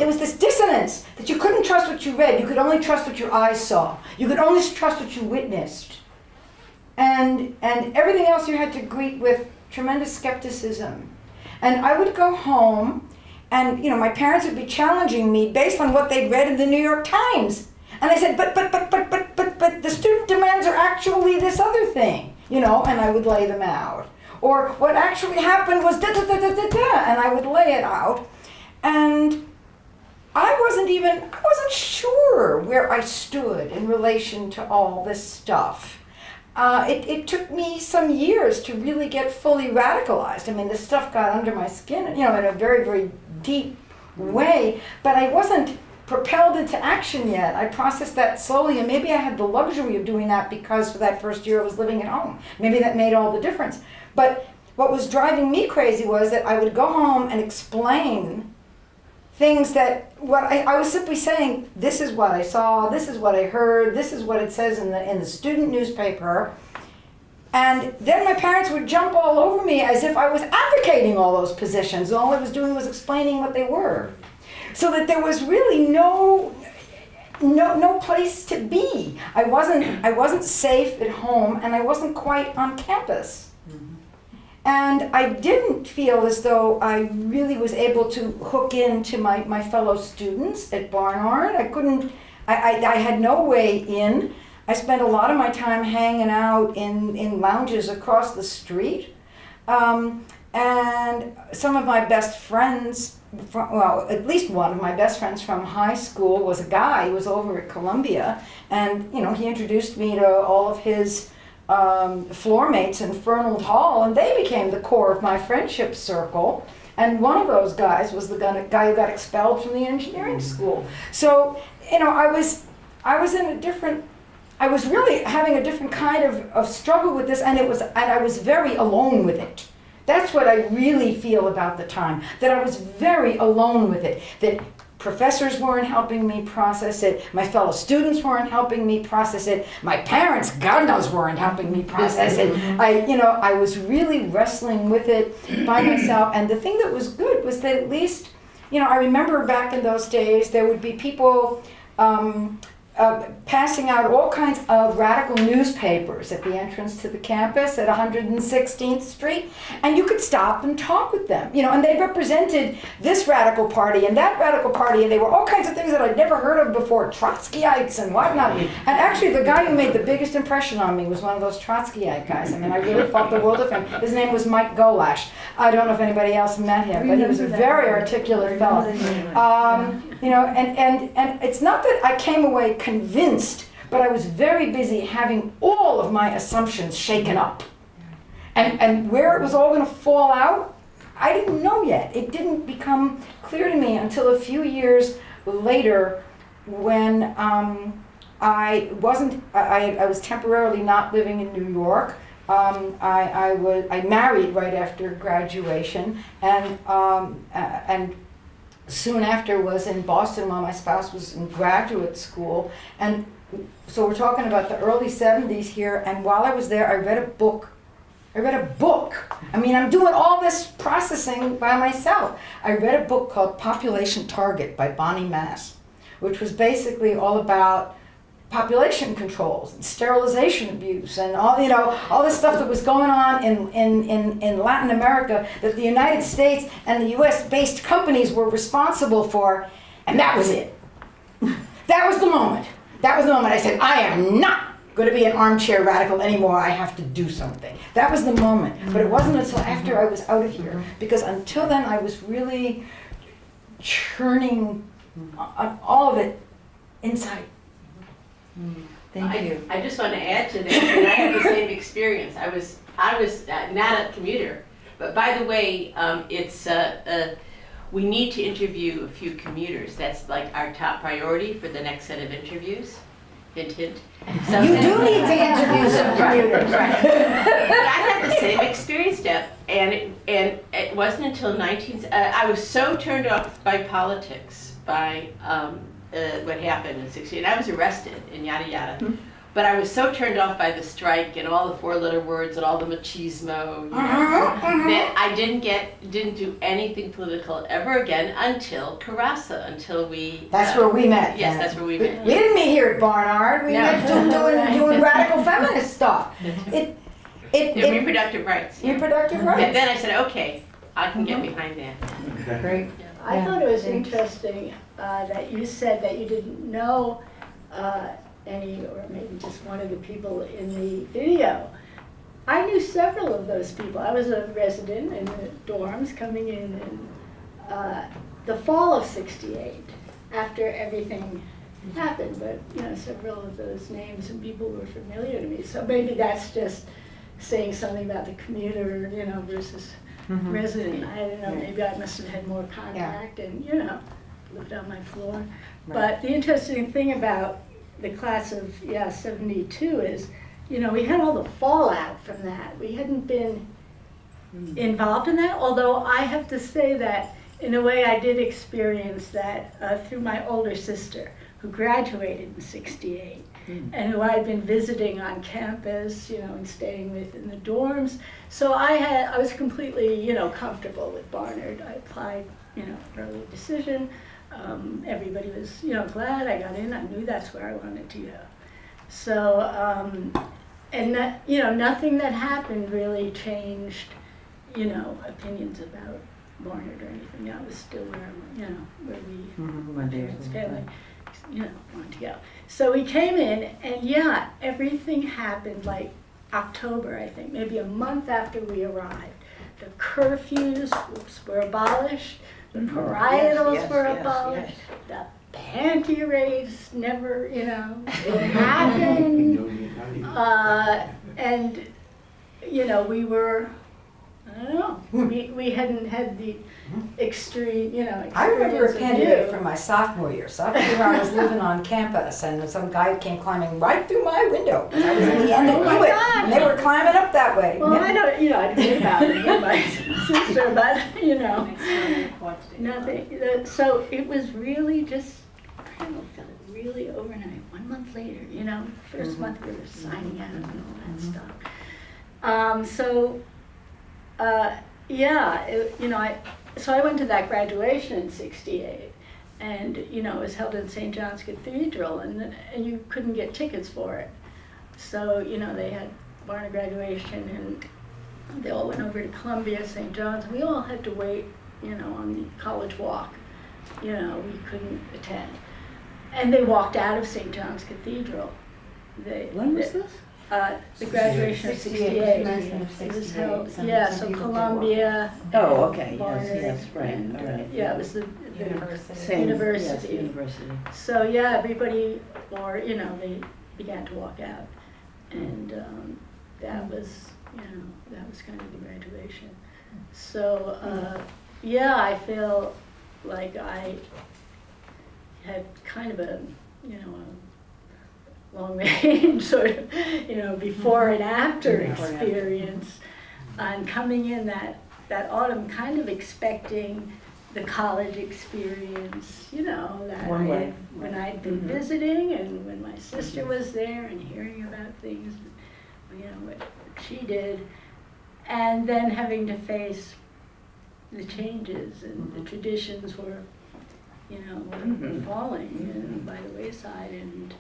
was this dissonance that you couldn't trust what you read, you could only trust what your eyes saw, you could only trust what you witnessed. And everything else you had to greet with tremendous skepticism. And I would go home and, my parents would be challenging me based on what they'd read in the New York Times. And I said, but the student demands are actually this other thing, and I would lay them out. Or what actually happened was da-da-da-da-da-da, and I would lay it out. And I wasn't sure where I stood in relation to all this stuff. It took me some years to really get fully radicalized. I mean, this stuff got under my skin, in a very, very deep way, but I wasn't propelled into action yet. I processed that slowly, and maybe I had the luxury of doing that because for that first year I was living at home. Maybe that made all the difference. But what was driving me crazy was that I would go home and explain things that I was simply saying, this is what I saw, this is what I heard, this is what it says in the student newspaper. And then my parents would jump all over me as if I was advocating all those positions. All I was doing was explaining what they were. So that there was really no place to be. I wasn't safe at home and I wasn't quite on campus. And I didn't feel as though I really was able to hook into my fellow students at Barnard. I had no way in. I spent a lot of my time hanging out in lounges across the street. And some of my best friends, at least one of my best friends from high school was a guy who was over at Columbia. And, he introduced me to all of his floor mates in Fernald Hall, and they became the core of my friendship circle. And one of those guys was the guy who got expelled from the engineering school. So, I was really having a different kind of struggle with this, and I was very alone with it. That's what I really feel about the time, that I was very alone with it, that professors weren't helping me process it. My fellow students weren't helping me process it. My parents, God knows, weren't helping me process it. I was really wrestling with it by myself. And the thing that was good was that at least, I remember back in those days, there would be people passing out all kinds of radical newspapers at the entrance to the campus at 116th Street, and you could stop and talk with them, and they represented this radical party and that radical party, and they were all kinds of things that I'd never heard of before, Trotskyites and whatnot. And actually, the guy who made the biggest impression on me was one of those Trotskyite guys. I mean, I really thought the world of him. His name was Mike Golash. I don't know if anybody else met him, but he was a very articulate fellow. And it's not that I came away convinced, but I was very busy having all of my assumptions shaken up. And where it was all going to fall out, I didn't know yet. It didn't become clear to me until a few years later when I was temporarily not living in New York. I married right after graduation, and soon after was in Boston while my spouse was in graduate school. And so we're talking about the early 70s here, and while I was there, I read a book. I mean, I'm doing all this processing by myself. I read a book called Population Target by Bonnie Mass, which was basically all about population controls and sterilization abuse and all this stuff that was going on in Latin America that the United States and the US-based companies were responsible for, and that was it. That was the moment. I said, I am not going to be an armchair radical anymore. I have to do something. That was the moment. But it wasn't until after I was out of here, because until then I was really churning all of it inside. Thank you. I just want to add to that. I had the same experience. I was not a commuter, but by the way, we need to interview a few commuters. That's like our top priority for the next set of interviews. Hint, hint. So you do need to interview some commuters. Right. But I had the same experience, Deb, and it wasn't until I was so turned off by politics, by what happened in '68. I was arrested and yada yada. Mm-hmm. But I was so turned off by the strike and all the four-letter words and all the machismo, that I didn't do anything political ever again until Carassa, until we... That's where we met. Yes, that's where we met. We didn't meet here at Barnard. We met doing radical feminist stuff. Reproductive rights. Reproductive rights. And then I said, okay, I can get behind that. Okay. Great. I thought it was interesting that you said that you didn't know any, or maybe just one of the people in the video. I knew several of those people. I was a resident in the dorms coming in the fall of '68, after everything happened. But several of those names and people were familiar to me. So maybe that's just saying something about the commuter, versus resident. I don't know. Maybe I must have had more contact and lived on my floor. Right. But the interesting thing about the class of 72 is, we had all the fallout from that. We hadn't been involved in that, although I have to say that in a way I did experience that through my older sister, who graduated in '68 and who I had been visiting on campus, and staying with in the dorms. So I was completely, comfortable with Barnard. I applied, early decision. Everybody was, glad I got in. I knew that's where I wanted to go. So, and that, nothing that happened really changed, opinions about Barnard or anything. I was still where we, parents, family, wanted to go. So we came in, and everything happened like October, I think, maybe a month after we arrived. The curfews were abolished. The parietals were abolished. The panty raids never, happened. And, we were, I don't know, we hadn't had the extreme, I remember a panty raid from my sophomore year. Sophomore year, I was living on campus, and some guy came climbing right through my window. I was in the end of it, and they were climbing up that way. Well, I don't, I'd heard about it with my sister, but, nothing. So it was really just, I don't know, felt really overnight. 1 month later, first month we were signing out and all that stuff. So I went to that graduation in '68, And, you know, it was held in St. John's Cathedral, and you couldn't get tickets for it. So, you know, they had Barnard graduation, and they all went over to Columbia, St. John's. We all had to wait, you know, on the college walk. You know, we couldn't attend. And they walked out of St. John's Cathedral. When was this? The graduation of 68. It was held, yeah, so Columbia. Oh, okay, Barnard, yes, right, and, all right. yeah, it was the Same, university. yes, university. So, yeah, everybody, or, you know, they began to walk out. And that was, you know, that was kind of the graduation. So, yeah, I feel like I had kind of a, you know, a long range sort of, you know, before and after experience. And coming in that autumn kind of expecting the college experience, you know, that when I'd been visiting and when my sister was there and hearing about things, you know, what she did, and then having to face the changes and the traditions were, you know, were falling by the wayside, and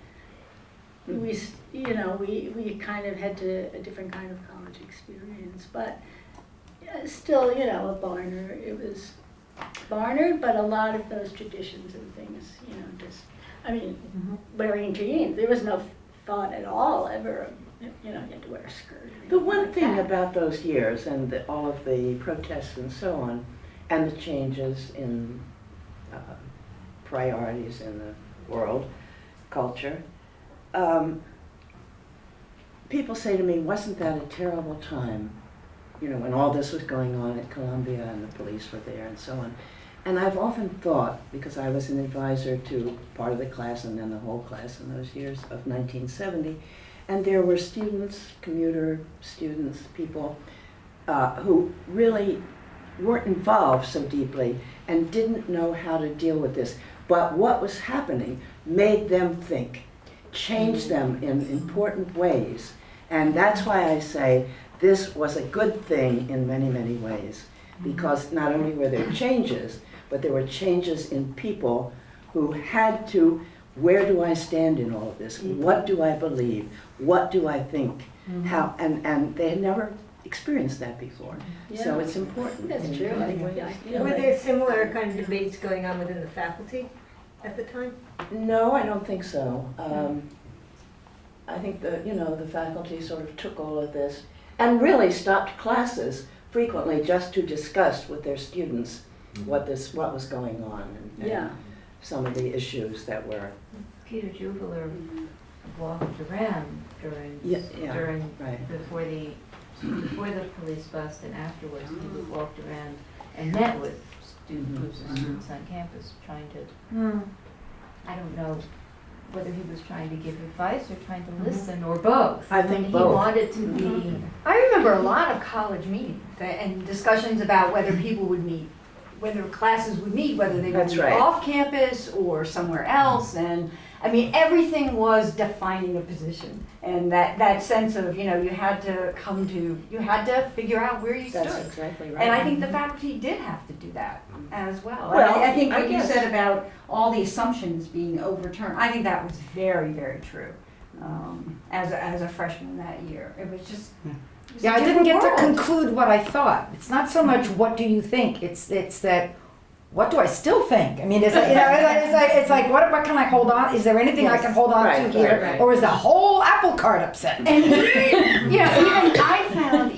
we, you know, we kind of had a different kind of college experience, but still, you know, at Barnard, it was Barnard, but a lot of those traditions and things, you know, just, I mean, wearing jeans, there was no thought at all ever, you know, you had to wear a skirt. The one thing about those years and all of the protests and so on, and the changes in priorities in the world, culture, people say to me, wasn't that a terrible time? You know, when all this was going on at Columbia and the police were there and so on. And I've often thought, because I was an advisor to part of the class and then the whole class in those years of 1970, and there were students, commuter students, people who really weren't involved so deeply and didn't know how to deal with this. But what was happening made them think, changed them in important ways. And that's why I say this was a good thing in many, many ways, because not only were there changes, but there were changes in people who had to, where do I stand in all of this? What do I believe? What do I think? How, and they had never experienced that before. Yeah. So it's important. That's true. Were there similar kind of debates going on within the faculty at the time? No, I don't think so. I think the faculty sort of took all of this and really stopped classes frequently just to discuss with their students what was going on and some of the issues that were. Peter Jubiler walked around during before the police bust and afterwards. He walked around and met with groups of students on campus trying to. I don't know whether he was trying to give advice or trying to listen or both. I think both. He wanted to be. I remember a lot of college meetings and discussions about whether people would meet, whether classes would meet, whether they would meet off campus or somewhere else. And I mean, everything was defining a position. And that sense of, you know, you had to figure out where you stood. That's exactly right. And I think the faculty did have to do that as well. Well, I think what you guess. said about all the assumptions being overturned, I think that was very, very true. As a freshman that year, it was just. Yeah, I didn't get to conclude what I thought. It's not so much what do you think. It's that what do I still think? I mean, it's like, you know, it's like what can I hold on? Is there anything I can hold on to here, or is the whole apple cart upset? And even I found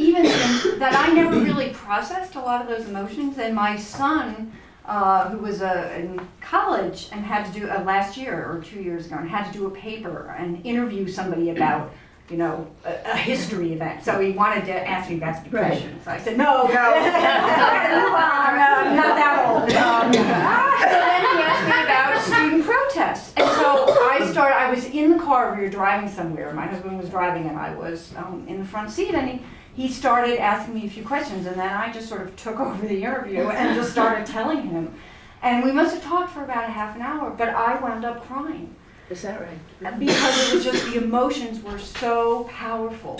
that I never really processed a lot of those emotions. And my son, who was in college and had to do last year or 2 years ago, and had to do a paper and interview somebody about, you know, a history event. So he wanted to ask me about depression. So I said, no, I'm not that old. So then he asked me about student protests. And so I was in the car, we were driving somewhere. My husband was driving and I was in the front seat, and he started asking me a few questions, and then I just sort of took over the interview and just started telling him. And we must have talked for about a half an hour, but I wound up crying. Is that right? Because it was just, the emotions were so powerful.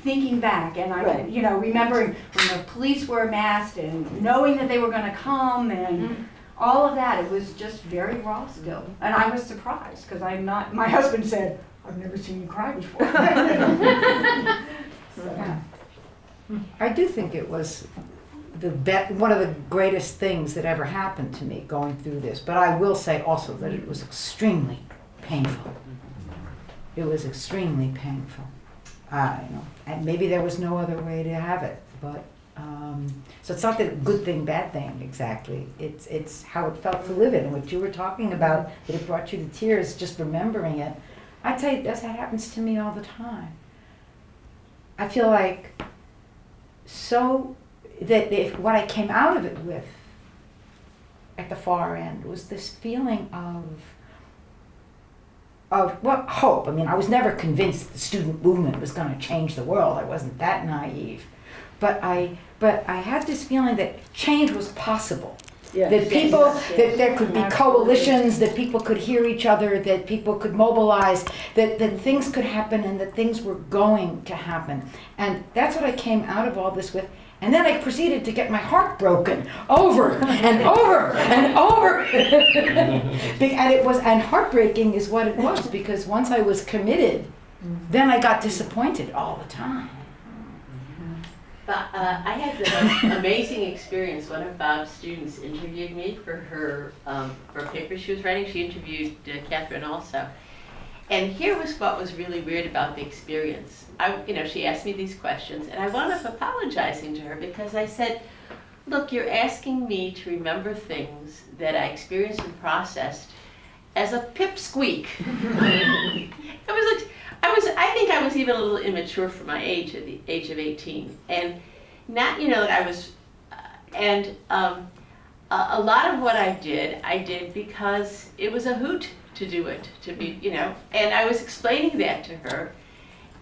Thinking back, and I, you know, remembering when the police were masked and knowing that they were going to come, and all of that, it was just very raw still. And I was surprised, because my husband said, I've never seen you cry before. Yeah. I do think it was one of the greatest things that ever happened to me going through this. But I will say also that it was extremely painful. It was extremely painful. And maybe there was no other way to have it. But so it's not the good thing, bad thing exactly. It's how it felt to live it, and what you were talking about, that it brought you to tears just remembering it. I tell you, that happens to me all the time. I feel like if what I came out of it with at the far end was this feeling of hope. I mean, I was never convinced the student movement was going to change the world. I wasn't that naive. But I had this feeling that change was possible. Yes. That there could be coalitions, that people could hear each other, that people could mobilize, that things could happen, and that things were going to happen. And that's what I came out of all this with. And then I proceeded to get my heart broken over and over and over. And heartbreaking is what it was, because once I was committed, then I got disappointed all the time. I had the most amazing experience. One of Bob's students interviewed me for her for a paper she was writing. She interviewed Catherine also. And here was what was really weird about the experience. She asked me these questions, and I wound up apologizing to her because I said, look, you're asking me to remember things that I experienced and processed as a pipsqueak. I think I was even a little immature for my age, at the age of 18. And not, I was, a lot of what I did because it was a hoot to do it, to be, and I was explaining that to her,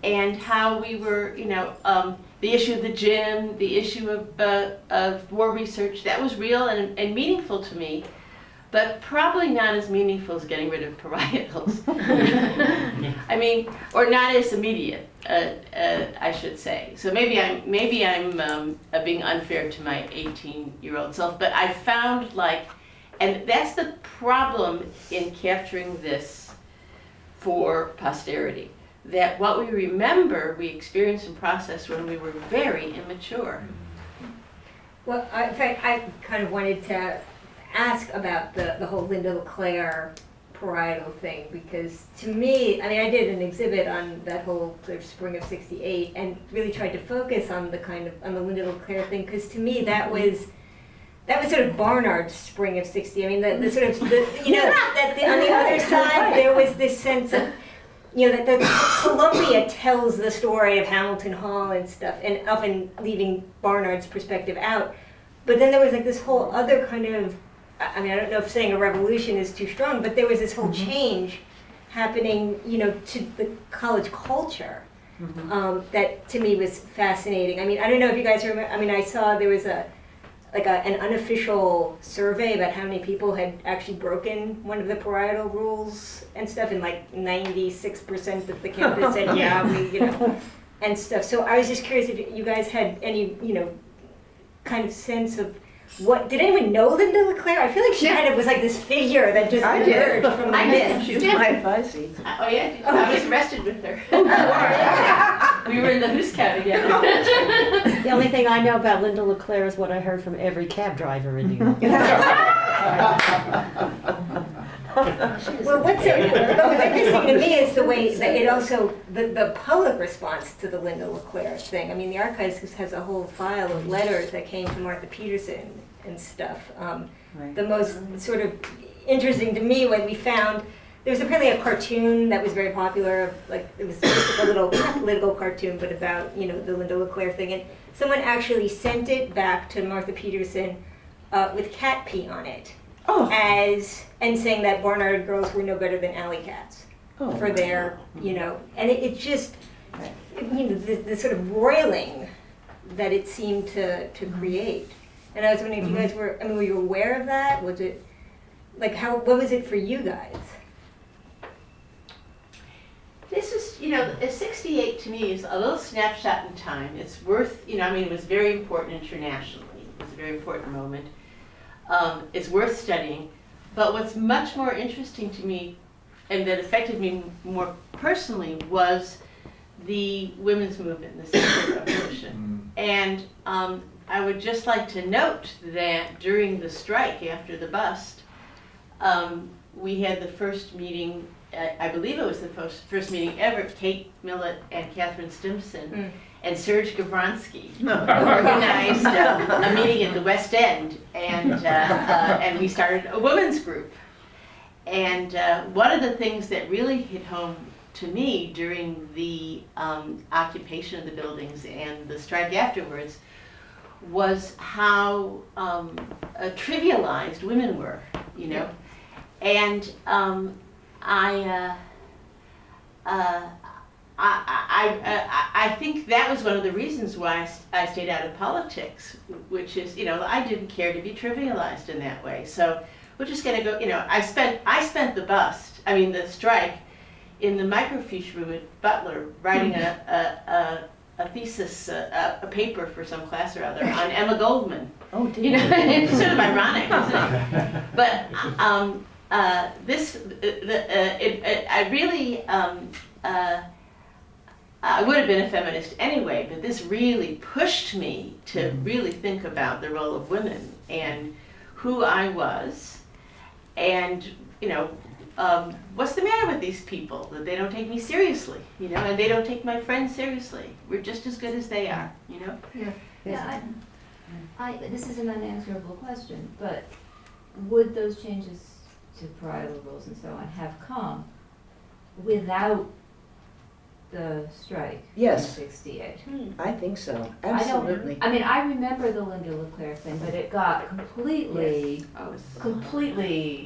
and how we were, the issue of the gym, the issue of war research, that was real and meaningful to me, but probably not as meaningful as getting rid of parietals. I mean, or not as immediate, I should say. So maybe I'm being unfair to my 18-year-old self, but I found and that's the problem in capturing this for posterity, that what we remember, we experienced and processed when we were very immature. Well, in fact, I kind of wanted to ask about the whole Linda LeClaire parietal thing, because to me, I did an exhibit on that whole sort of spring of '68 and really tried to focus on the Linda LeClaire thing, because to me that was sort of Barnard's spring of '60. I mean, that on the other side there was this sense of, that Columbia tells the story of Hamilton Hall and stuff, and often leaving Barnard's perspective out. But then there was this whole other kind of, I don't know if saying a revolution is too strong, but there was this whole change happening, to the college culture, that to me was fascinating. I don't know if you guys remember, I saw there was an unofficial survey about how many people had actually broken one of the parietal rules and stuff, and 96% of the campus said, yeah, we, and stuff. So I was just curious if you guys had any, kind of sense of did anyone know Linda LeClaire? I feel like she kind of was this figure that just emerged from the mist. She was my advisee. Oh yeah, I was arrested with her. We were in the Who's Cab together. The only thing I know about Linda LeClaire is what I heard from every cab driver in New York. Well, what's interesting to me is the way that it also, the public response to the Linda LeClaire thing. The archives has a whole file of letters that came to Martha Peterson and stuff. Right. The most sort of interesting to me when we found, there was apparently a cartoon that was very popular, it was just a little, not political cartoon, but about, the Linda LeClaire thing. And someone actually sent it back to Martha Peterson with cat pee on it. And saying that Barnard girls were no better than alley cats for their, and it just, the sort of roiling that it seemed to create. And I was wondering if you guys were you aware of that? Was it, what was it for you guys? This is, '68 to me is a little snapshot in time. It's worth, it was very important internationally. It was a very important moment. is worth studying. But what's much more interesting to me, and that affected me more personally, was the women's movement, the civil revolution. And I would just like to note that during the strike after the bust, we had the first meeting, I believe it was the first meeting ever, Kate Millett and Catherine Stimson and Serge Gavronsky organized a meeting at the West End, and we started a women's group. And one of the things that really hit home to me during the occupation of the buildings and the strike afterwards was how trivialized women were, you know. And I think that was one of the reasons why I stayed out of politics, which is, you know, I didn't care to be trivialized in that way. So we're just going to go, you know, I spent the strike in the microfiche room at Butler writing a thesis, a paper for some class or other on Emma Goldman. Oh, you know, it's sort of ironic, isn't it? But I would have been a feminist anyway, but this really pushed me to really think about the role of women and who I was, and, you know, what's the matter with these people, that they don't take me seriously, you know, and they don't take my friends seriously. We're just as good as they are, you know? Yeah, this is an unanswerable question, but would those changes to parietal rules and so on have come without the strike Yes. in '68? I think so, I absolutely. remember the Linda LeClaire thing, but it got completely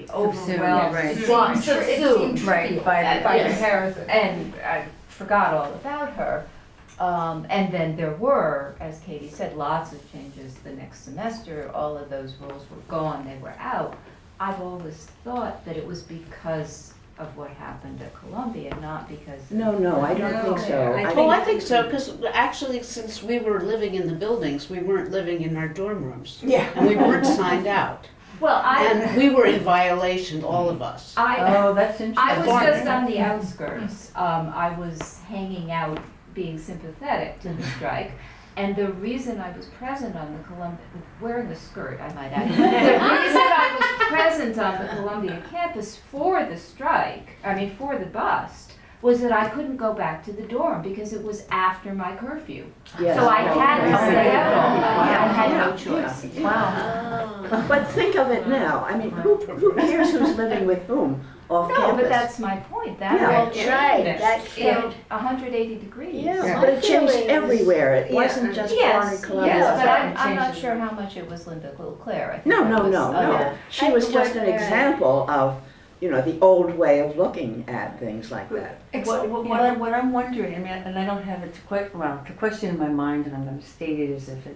overwhelmed. Right. Subsumed Right, by the Harris, and I forgot all about her. And then there were, as Katie said, lots of changes the next semester. All of those rules were gone, they were out. I've always thought that it was because of what happened at Columbia, not because... No, I don't think so. I think so, because actually, since we were living in the buildings, we weren't living in our dorm rooms. Yeah. And we weren't signed out. Well, and we were in violation, all of us. That's interesting. I was just on the outskirts. I was hanging out, being sympathetic to the strike. And the reason I was present on the Columbia, wearing a skirt, I might add, the reason I was present on the Columbia campus for the strike, for the bust, was that I couldn't go back to the dorm because it was after my curfew. Yes. So I had to stay out all night. Yeah. I had no choice. Wow. But think of it now. I mean, who cares who's living with whom off No, campus? but that's my point. That Yeah. all changed That's in 180 degrees. Yeah, but it changed everywhere. It wasn't just Barnard, Columbia. Yes, but I'm not sure how much it was Linda LeClaire. I think No. that was, She was just an example of, you know, the old way of looking at things like that. What I'm wondering, and I don't have it to question in my mind, and I'm going to state it as if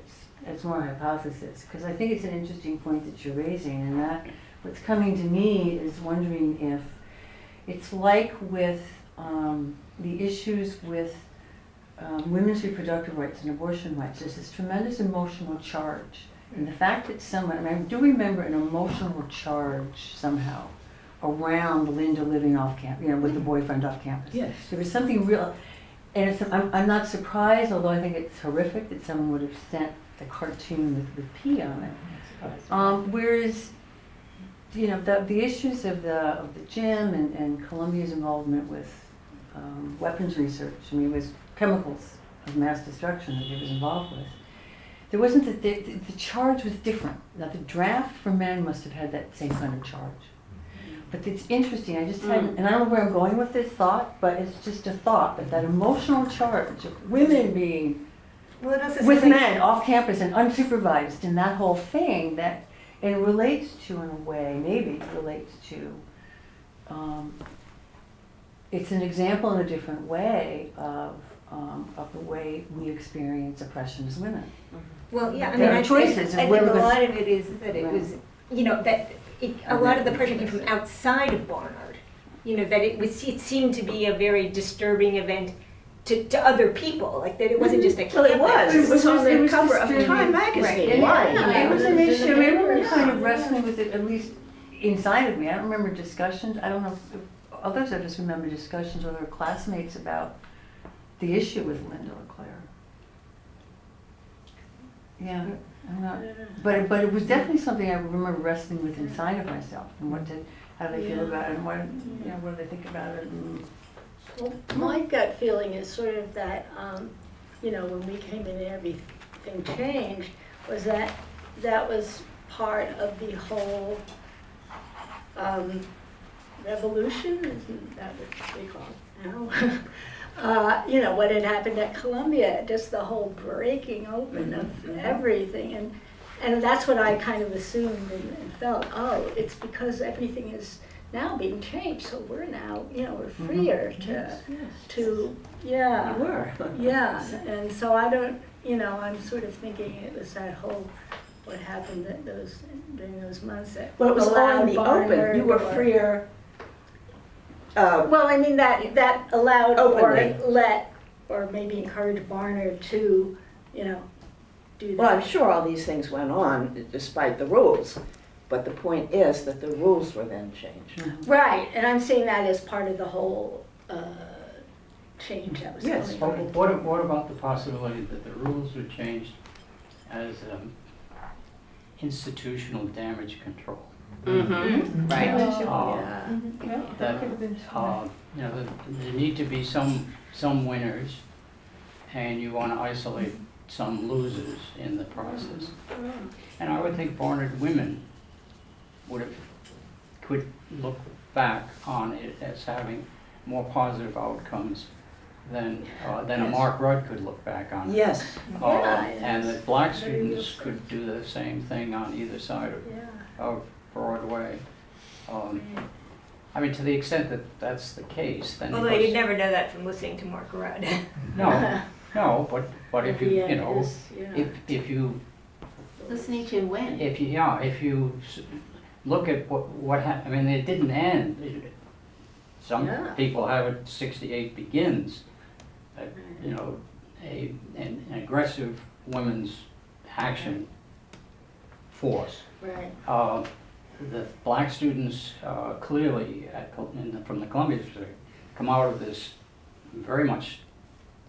it's more a hypothesis, because I think it's an interesting point that you're raising, and that what's coming to me is wondering if it's like with the issues with women's reproductive rights and abortion rights. There's this tremendous emotional charge, and the fact that someone, I do remember an emotional charge somehow around Linda living off campus, you know, with the boyfriend off campus. Yes. There was something real, and I'm not surprised, although I think it's horrific that someone would have sent the cartoon with P on it. Whereas, you know, the issues of the gym and Columbia's involvement with weapons research, it was chemicals of mass destruction that he was involved with. There wasn't the charge was different. Now the draft for men must have had that same kind of charge. But it's interesting, I just hadn't, and I don't know where I'm going with this thought, but it's just a thought, that emotional charge of women being with men off campus and unsupervised and that whole thing, that it relates to, in a way, maybe relates to, it's an example in a different way of the way we experience oppression as women. Well, yeah, There are choices I of think where a we're lot going. of it is that it was, you know, that a lot of the pressure came from outside of Barnard. You know, that it seemed to be a very disturbing event to other people, like that it wasn't just a Well, it campus. was. It was on the cover of distributed. Time magazine. Right. Why? It was an issue. I mean, I remember kind of wrestling with it, at least inside of me. I don't remember discussions. I don't know if others. I just remember discussions with our classmates about the issue with Linda LeClaire. Yeah, I'm not. But it was definitely something I remember wrestling with inside of myself, and how do they feel about it, and what do they think about it. And, Well, my gut feeling is sort of that, when we came in and everything changed, was that was part of the whole revolution, isn't that what we call it now? What had happened at Columbia, just the whole breaking open of everything. And that's what I kind of assumed and felt, it's because everything is now being changed, so we're now, we're freer to You were. yeah, and so I don't, I'm sort of thinking it was that whole, what happened during those months that Well, it was all in the Barnard open. You were or- freer. Well, I mean, that allowed Openly. or let, or maybe encouraged Barnard to, do that. Well, I'm sure all these things went on despite the rules, but the point is that the rules were then changed. Right, and I'm seeing that as part of the whole change that was Yes. going on. What about the possibility that the rules were changed as institutional damage control? Mm-hmm. Right. That there need to be some winners, and you want to isolate some losers in the process. And I would think Barnard women could look back on it as having more positive outcomes than a Mark Rudd could look back on it. Yes. And that black students could do the same thing on either side of Broadway. I mean, to the extent that that's the case, then. Although you'd never know that from listening to Mark Rudd. No, but if you, if you. Listening to when? If you look at what happened, I mean, it didn't end. Some people have it 68 begins. An aggressive women's action force. Right. The black students clearly from the Columbia District come out of this very much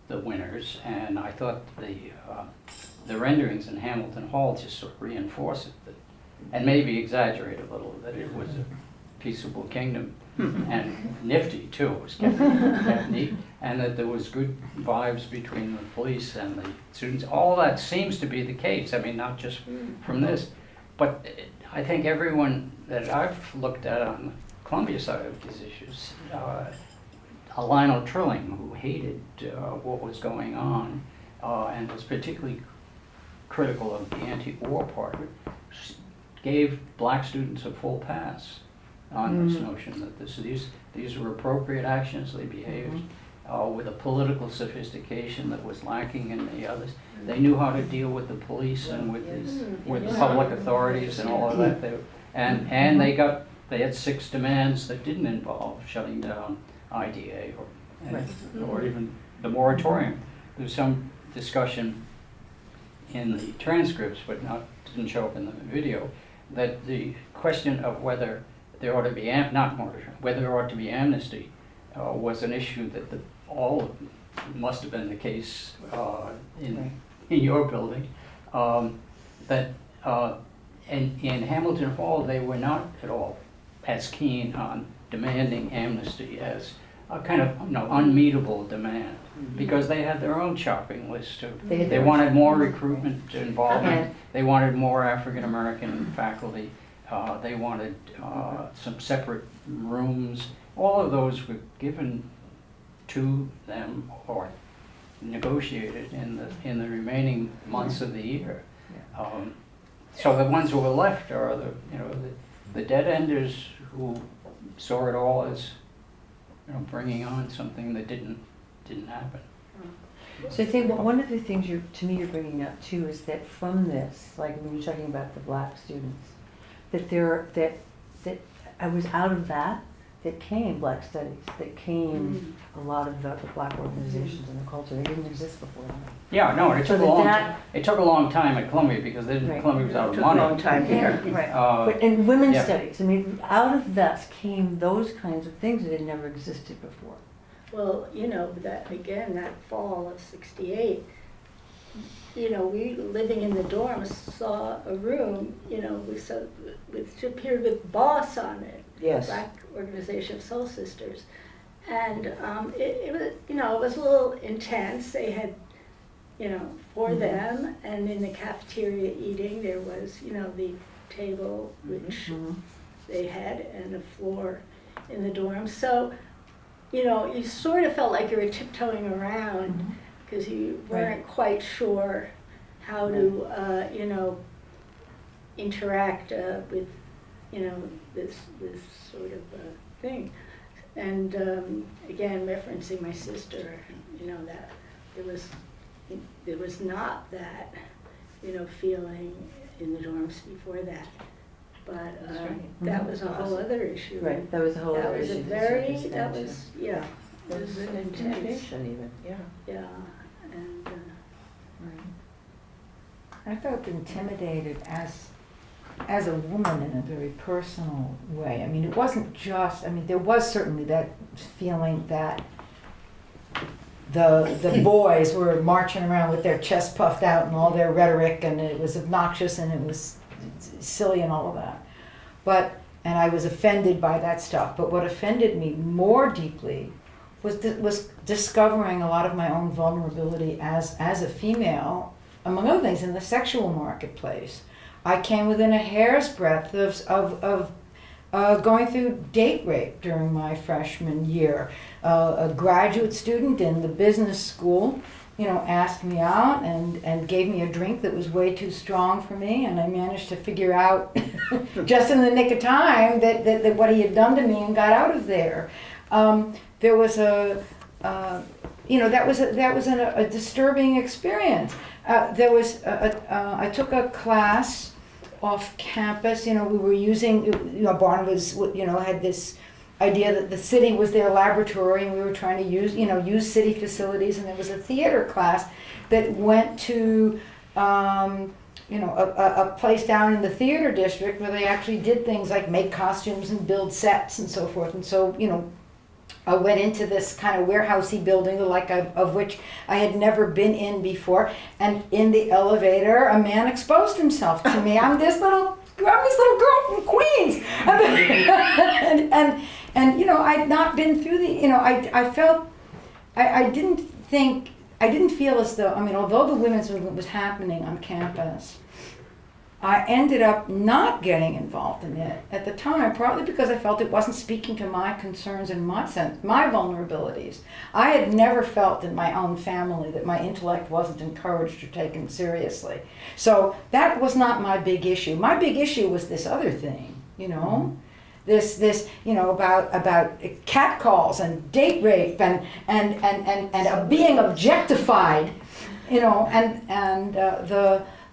the winners, and I thought the renderings in Hamilton Hall just sort of reinforce it, and maybe exaggerate a little, that it was a peaceable kingdom and nifty too. It was kept neat, and that there was good vibes between the police and the students. All that seems to be the case. I mean, not just from this, but I think everyone that I've looked at on the Columbia side of these issues, Lionel Trilling, who hated what was going on and was particularly critical of the anti-war part of it, gave black students a full pass on this notion that these were appropriate actions. They behaved with a political sophistication that was lacking in the others. They knew how to deal with the police and with the public authorities and all of that. And they had 6 demands that didn't involve shutting down IDA or even the moratorium. There's some discussion in the transcripts, but didn't show up in the video, that the question of whether there ought to be whether there ought to be amnesty was an issue that all must have been the case in your building. That in Hamilton Hall they were not at all as keen on demanding amnesty as a kind of unmeetable demand, because they had their own shopping list too. They wanted more recruitment involvement. They wanted more African American faculty. They wanted some separate rooms. All of those were given to them or negotiated in the remaining months of the year. So the ones who were left are the dead enders who saw it all as bringing on something that didn't happen. So I think one of the things to me you're bringing up too is that from this, like when you're talking about the black students, that I was out of that, that came Black Studies, that came a lot of the Black organizations and the culture. They didn't exist before then. Yeah, no, it So took a that long that- time. It took a long time at Columbia because Right. Columbia was out of Took a money. long time here. Right. Uh, But in women's yeah. studies, I mean, out of this came those kinds of things that had never existed before. Well, you know, that, again, that fall of '68, you know, we living in the dorms saw a room, you know, which appeared with Boss on it. Yes. Black Organization of Soul Sisters. And it was, you know, it was a little intense. They had, you know, for them, and in the cafeteria eating, there was, you know, the table which they had and a floor in the dorm. So, you know, you sort of felt like you were tiptoeing around because you weren't quite sure how to, you know, interact with, you know, this sort of thing. And again, referencing my sister, you know, that there was not that, you know, feeling in the dorms before that. But that was a whole other issue. Right, that was a whole other That was a issue, the very, that circumstance, was, yeah, it was an intense. Intimidation even, yeah. Yeah, and, I felt intimidated as a woman in a very personal way. I mean, it wasn't just, I mean, there was certainly that feeling that the boys were marching around with their chest puffed out and all their rhetoric, and it was obnoxious and it was silly and all of that. And I was offended by that stuff. But what offended me more deeply was discovering a lot of my own vulnerability as a female, among other things, in the sexual marketplace. I came within a hair's breadth of going through date rape during my freshman year. A graduate student in the business school, you know, asked me out and gave me a drink that was way too strong for me, and I managed to figure out just in the nick of time that what he had done to me and got out of there. There was you know, that was a disturbing experience. I took a class off campus. You know, we were using, you know, Barnard was, you know, had this idea that the city was their laboratory, and we were trying to use city facilities. And there was a theater class that went to, you know, a place down in the theater district where they actually did things like make costumes and build sets and so forth. And so, you know, I went into this kind of warehousey building, the like of which I had never been in before. And in the elevator, a man exposed himself to me. I'm this little girl from Queens, and you know, I'd not been through the, you know, I felt, I didn't feel as though, I mean, although the women's movement was happening on campus, I ended up not getting involved in it at the time, partly because I felt it wasn't speaking to my concerns and my vulnerabilities. I had never felt in my own family that my intellect wasn't encouraged or taken seriously. So that was not my big issue. My big issue was this other thing, you know? This, you know, about catcalls and date rape and being objectified, you know, and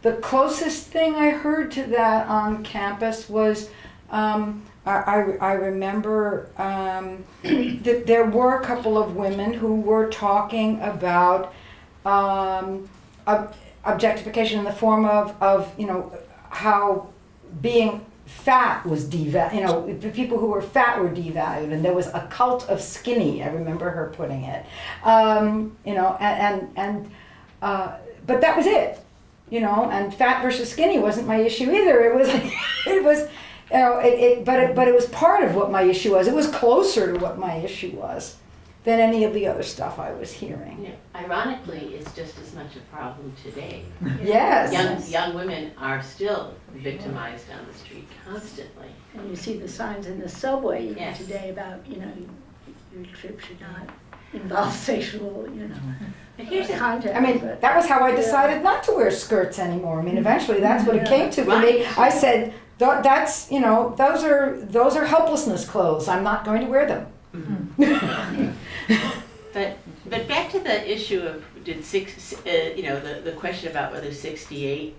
the closest thing I heard to that on campus was, I remember that there were a couple of women who were talking about objectification in the form of you know, how being fat was devalued, you know, the people who were fat were devalued, and there was a cult of skinny, I remember her putting it, you know, but that was it. You know, and fat versus skinny wasn't my issue either. It was, you know, but it was part of what my issue was. It was closer to what my issue was than any of the other stuff I was hearing. Yeah. Ironically, it's just as much a problem today. Yes. Young women are still victimized on the street constantly. And you see the signs in the subway even today about, you know, your trip should not involve sexual, you know. Here's the context. I mean, that was how I decided not to wear skirts anymore. I mean, eventually that's what it came to for me. I said, that's, you know, those are helplessness clothes. I'm not going to wear them. But back to the issue of you know, the question about whether 68,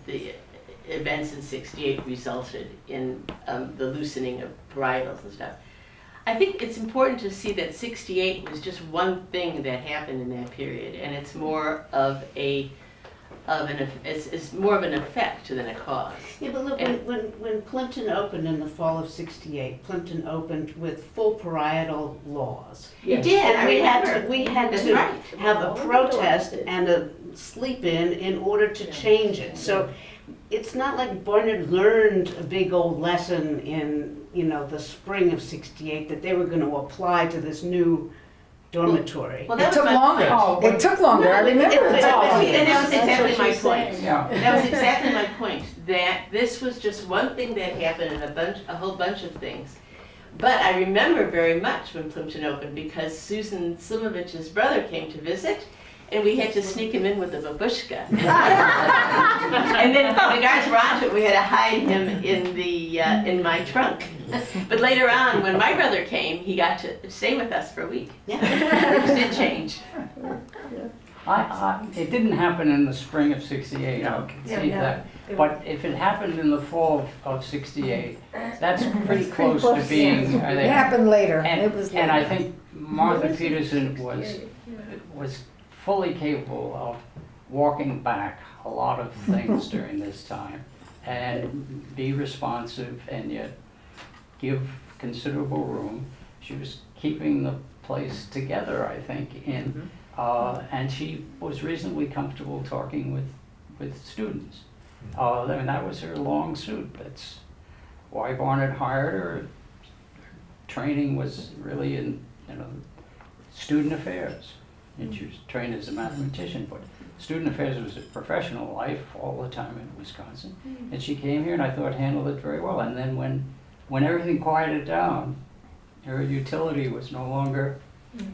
the events in 68 resulted in the loosening of varietals and stuff. I think it's important to see that 68 was just one thing that happened in that period, and it's more of it's more of an effect than a cause. Yeah, but look, And- when Plimpton opened in the fall of '68, Plimpton opened with full parietal laws. It did, And I remember. we had That's to right. have a protest and a sleep-in order to change it. So it's not like Barnard learned a big old lesson in, the spring of '68 that they were going to apply to this new dormitory. Well, It that took was my longer. point. It took longer. I remember And it. that was exactly my point. Yeah. That was exactly my point, that this was just one thing that happened in a whole bunch of things. But I remember very much when Plimpton opened, because Susan Slimovich's brother came to visit, and we had to sneak him in with a babushka. And then the guys were onto it, we had to hide him in my trunk. But later on, when my brother came, he got to stay with us for a week. Which did change. It didn't happen in the spring of '68, I can see that. But if it happened in the fall of '68, that's pretty close to being. It happened later. And, It was and I later. think Martha Peterson was fully capable of walking back a lot of things during this time and be responsive and yet give considerable room. She was keeping the place together, I think, and she was reasonably comfortable talking with students. I mean, that was her long suit. That's why Barnard hired her. Training was really in, student affairs. And she was trained as a mathematician, but student affairs was a professional life all the time in Wisconsin. And she came here and I thought handled it very well. And then when everything quieted down, her utility was no longer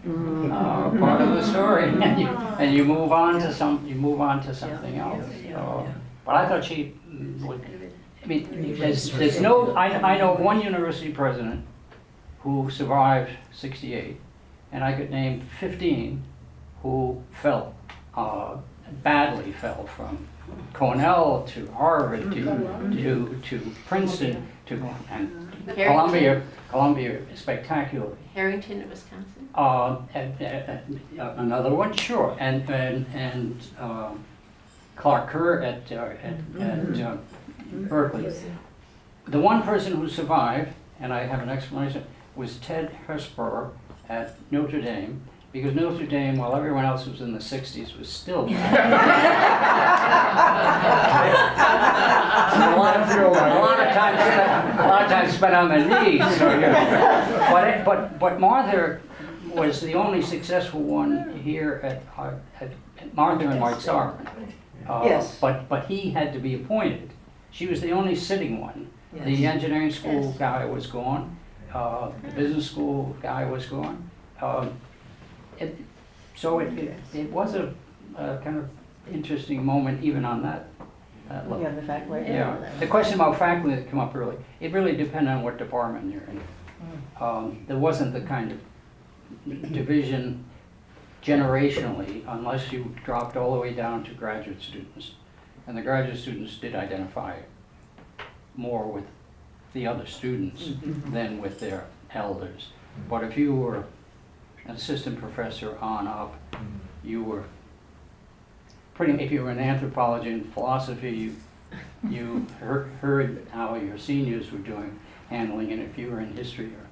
part of the story, and you move on to something else. But I thought she would. I mean, there's no. I know one university president who survived '68, and I could name 15 who badly fell from Cornell to Harvard to Princeton and Columbia spectacularly. Harrington, Wisconsin. Another one, sure, and Clark Kerr at Berkeley. The one person who survived, and I have an explanation, was Ted Hesper at Notre Dame, because Notre Dame, while everyone else was in the '60s, was still bad. a lot of time spent on their knees. So, but Martha was the only successful one here at Martha and Mike Starman. Yes. But he had to be appointed. She was the only sitting one. Yes. The engineering school guy was gone. The business school guy was gone. So it was a kind of interesting moment even on that level. Yeah, the faculty. Yeah. The question about faculty that came up early, it really depended on what department you're in. There wasn't the kind of division generationally unless you dropped all the way down to graduate students. And the graduate students did identify more with the other students than with their elders. But if you were an assistant professor on up, you were if you were in anthropology and philosophy, you heard how your seniors were handling it. If you were in history or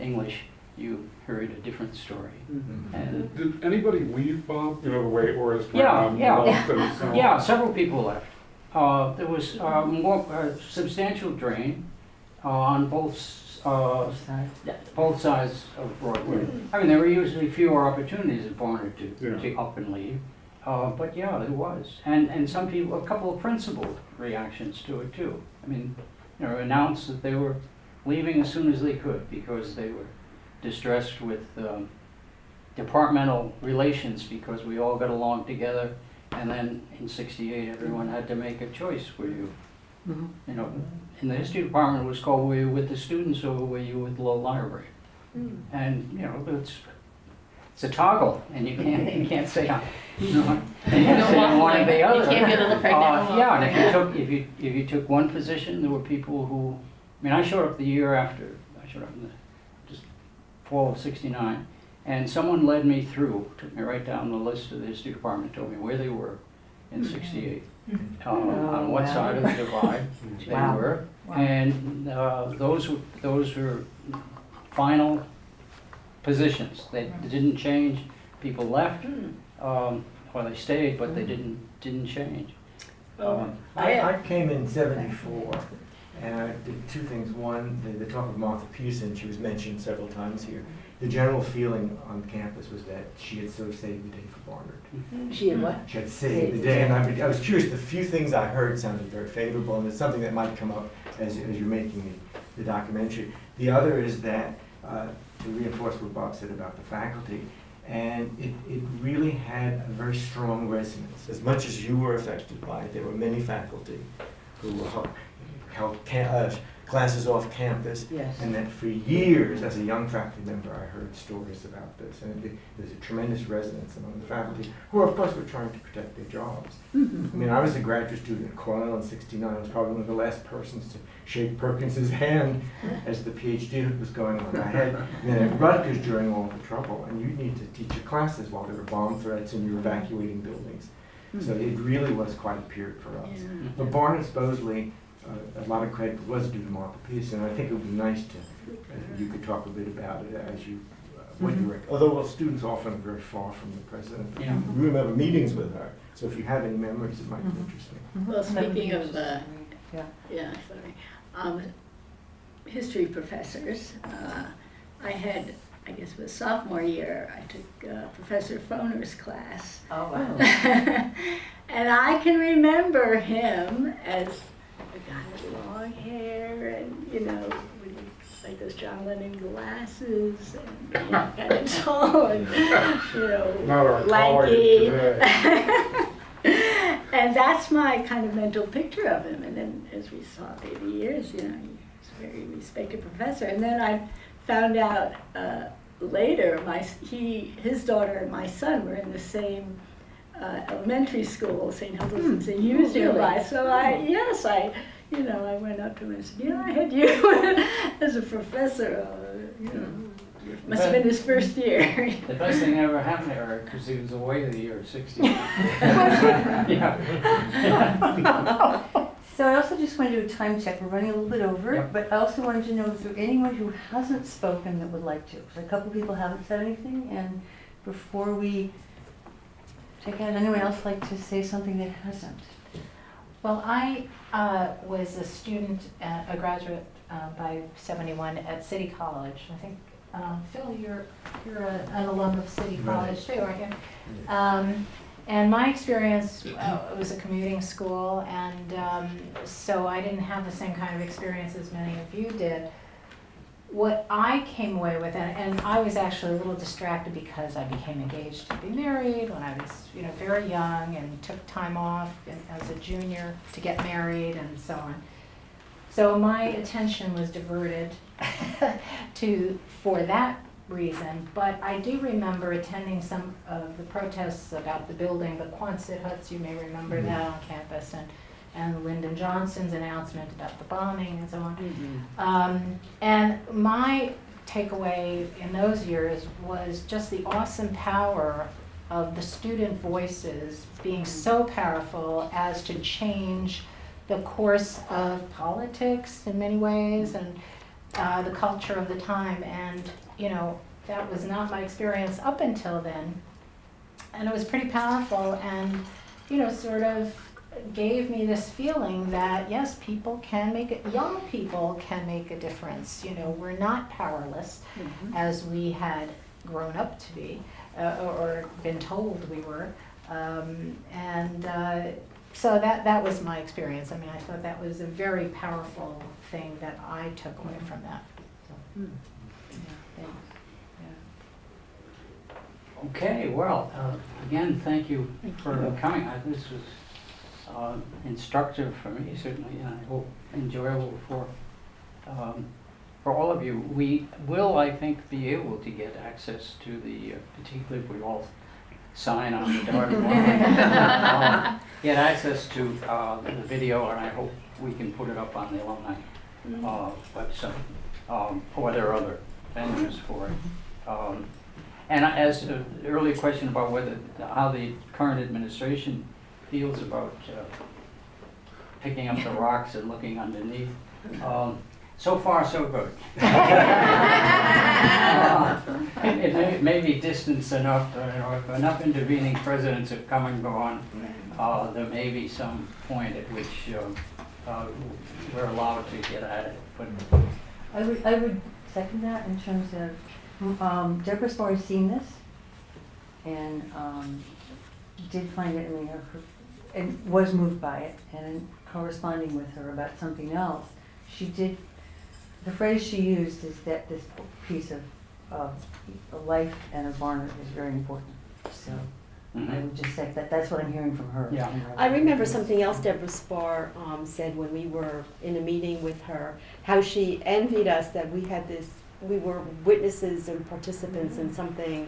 English, you heard a different story. And did anybody leave, Bob? The way Horace yeah, several people left. There was a substantial drain on both sides of Broadway. I mean, there were usually fewer opportunities at Barnard to up and leave. But yeah, there was. And some people, a couple of principal reactions to it too. I mean, announced that they were leaving as soon as they could because they were distressed with departmental relations because we all got along together. And then in '68, everyone had to make a choice. Were you, in the history department it was called, were you with the students or were you with the low library? And it's a toggle, and you can't say one or the other. You can't be a little pregnant. Yeah, and if you took one position, there were people who. I mean, I showed up the year after. I showed up in just fall of '69, and someone led me through, took me right down the list of the history department, told me where they were in '68, on what side of the divide they were, and those were final positions. They didn't change. People left, or they stayed, but they didn't change. I came in '74, and I did two things. One, the talk of Martha Pearson, she was mentioned several times here. The general feeling on campus was that she had sort of saved the day for Barnard. She had what? She had saved the day, and I was curious. The few things I heard sounded very favorable, and it's something that might come up as you're making the documentary. The other is that, to reinforce what Bob said about the faculty, and it really had a very strong resonance. As much as you were affected by it, there were many faculty who held classes off campus, and that for years, as a young faculty member, I heard stories about this, and there's a tremendous resonance among the faculty, who of course were trying to protect their jobs. I mean, I was a graduate student at Cornell in '69. I was probably one of the last persons to shake Perkins's hand as the PhD was going on. I had been at Rutgers during all the trouble, and you need to teach your classes while there were bomb threats and you're evacuating buildings. So it really was quite a period for us. But Barnard supposedly, a lot of credit was due to Martha Pearson. I think it would be nice to, you could talk a bit about it as you, what you although students often are very far from the president. But you remember meetings with her, so if you have any memories, it might be interesting. Well, speaking of, history professors, I had, I guess it was sophomore year, I took Professor Foner's class. Oh, wow. And I can remember him as a guy with long hair and, with like those John Lennon glasses and kind of tall and, Not our lanky. today. And that's my kind of mental picture of him. And then as we saw through the years, he was a very respected professor. And then I found out later, his daughter and my son were in the same elementary school, St. Hilda's and St. Hugh's nearby. So I went up to him and said, I had you as a professor. Must have been his first year. The best thing that ever happened to Eric was he was away the year of '60. So I also just wanted to do a time check. We're running a little bit over, but I also wanted to know if there's anyone who hasn't spoken that would like to. So a couple people haven't said anything, and before we take out, anyone else like to say something that hasn't? Well, I was a student, a graduate by '71 at City College. I think, Phil, you're an alum of City College too, aren't you? And my experience was a commuting school, and so I didn't have the same kind of experience as many of you did. What I came away with, and I was actually a little distracted because I became engaged to be married when I was, very young, and took time off as a junior to get married and so on. So my attention was diverted for that reason, but I do remember attending some of the protests about the building, the Quonset huts, you may remember that on campus, and Lyndon Johnson's announcement about the bombing and so on. And my takeaway in those years was just the awesome power of the student voices being so powerful as to change the course of politics in many ways, and the culture of the time. And that was not my experience up until then, and it was pretty powerful, and sort of gave me this feeling that yes, people can make it, young people can make a difference. We're not powerless as we had grown up to be, or been told we were, so that was my experience. I mean, I thought that was a very powerful thing that I took away from that. So, thanks. Okay, well, again, thank you for coming. This was instructive for me, certainly, and I hope enjoyable for all of you. We will, I think, be able to get access to the, particularly if we all sign on the dotted line, get access to the video, and I hope we can put it up on the alumni website, or there are other venues for it. And as the earlier question about how the current administration feels about picking up the rocks and looking underneath, so far so good. It may be distance enough, if enough intervening presidents have come and gone, there may be some point at which we're allowed to get at it. But I would second that in terms of, Deborah Sparr's seen this and did find it, and was moved by it, and in corresponding with her about something else, the phrase she used is that this piece of a life and of Barnard is very important. So I would just say that's what I'm hearing from her. Yeah. I remember something else Deborah Spar said when we were in a meeting with her, how she envied us that we were witnesses and participants in something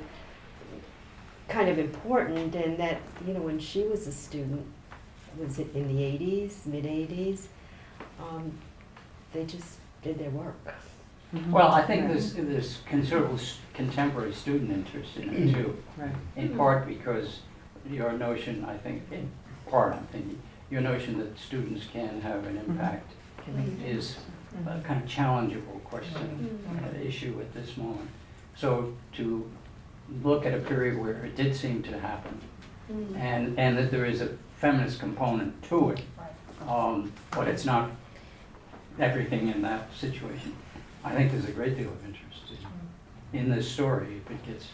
kind of important, and that, when she was a student, was it in the 80s, mid-80s, they just did their work. Well, I think there's considerable contemporary student interest in it too. Right. In part because your notion, your notion that students can have an impact is a kind of challengeable question, issue at this moment. So to look at a period where it did seem to happen, and that there is a feminist component to it, but it's not everything in that situation. I think there's a great deal of interest in this story if it gets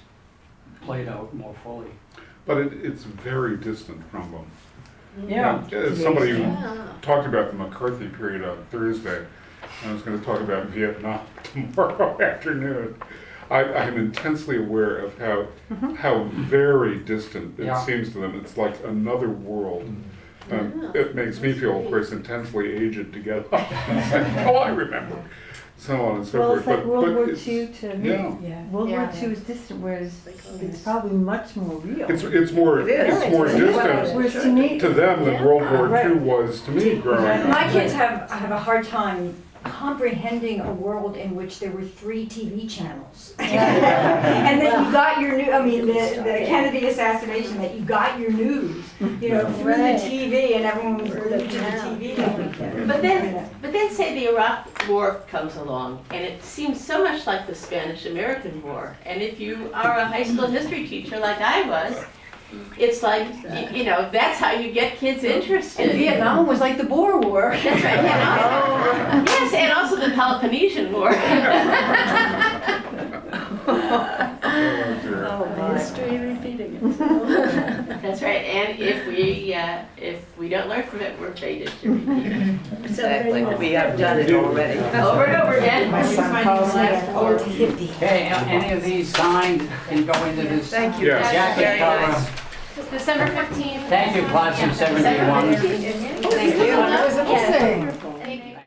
played out more fully. But it's very distant from them. Yeah. Somebody talked about the McCarthy period on Thursday. I was going to talk about Vietnam tomorrow afternoon. I'm intensely aware of how very distant it seems to them. It's like another world. It makes me feel, of course, intensely aged to get up and say, oh, I remember. So on and so Well, forth. it's like World War II to me. Yeah. World War II is distant, whereas it's probably much more real. It's more distant to them than World War II was to me growing up. My kids have a hard time comprehending a world in which there were 3 TV channels. And then you got your the Kennedy assassination, that you got your news, through the TV, and everyone was glued to the TV. But then say the Iraq War comes along, and it seems so much like the Spanish-American War. And if you are a high school history teacher like I was, it's like, that's how you get kids interested. And Vietnam was like the Boer War. That's right, Yes, and also the Peloponnesian War. History repeating itself. That's right, and if we don't learn from it, we're fated to repeat it. Exactly, we have done it already. Over and over again. My son calls me an old hippie. Okay, any of these signed can go into this jacket cover. December 15th. Thank you, class of 71. Thank you. That was a thing.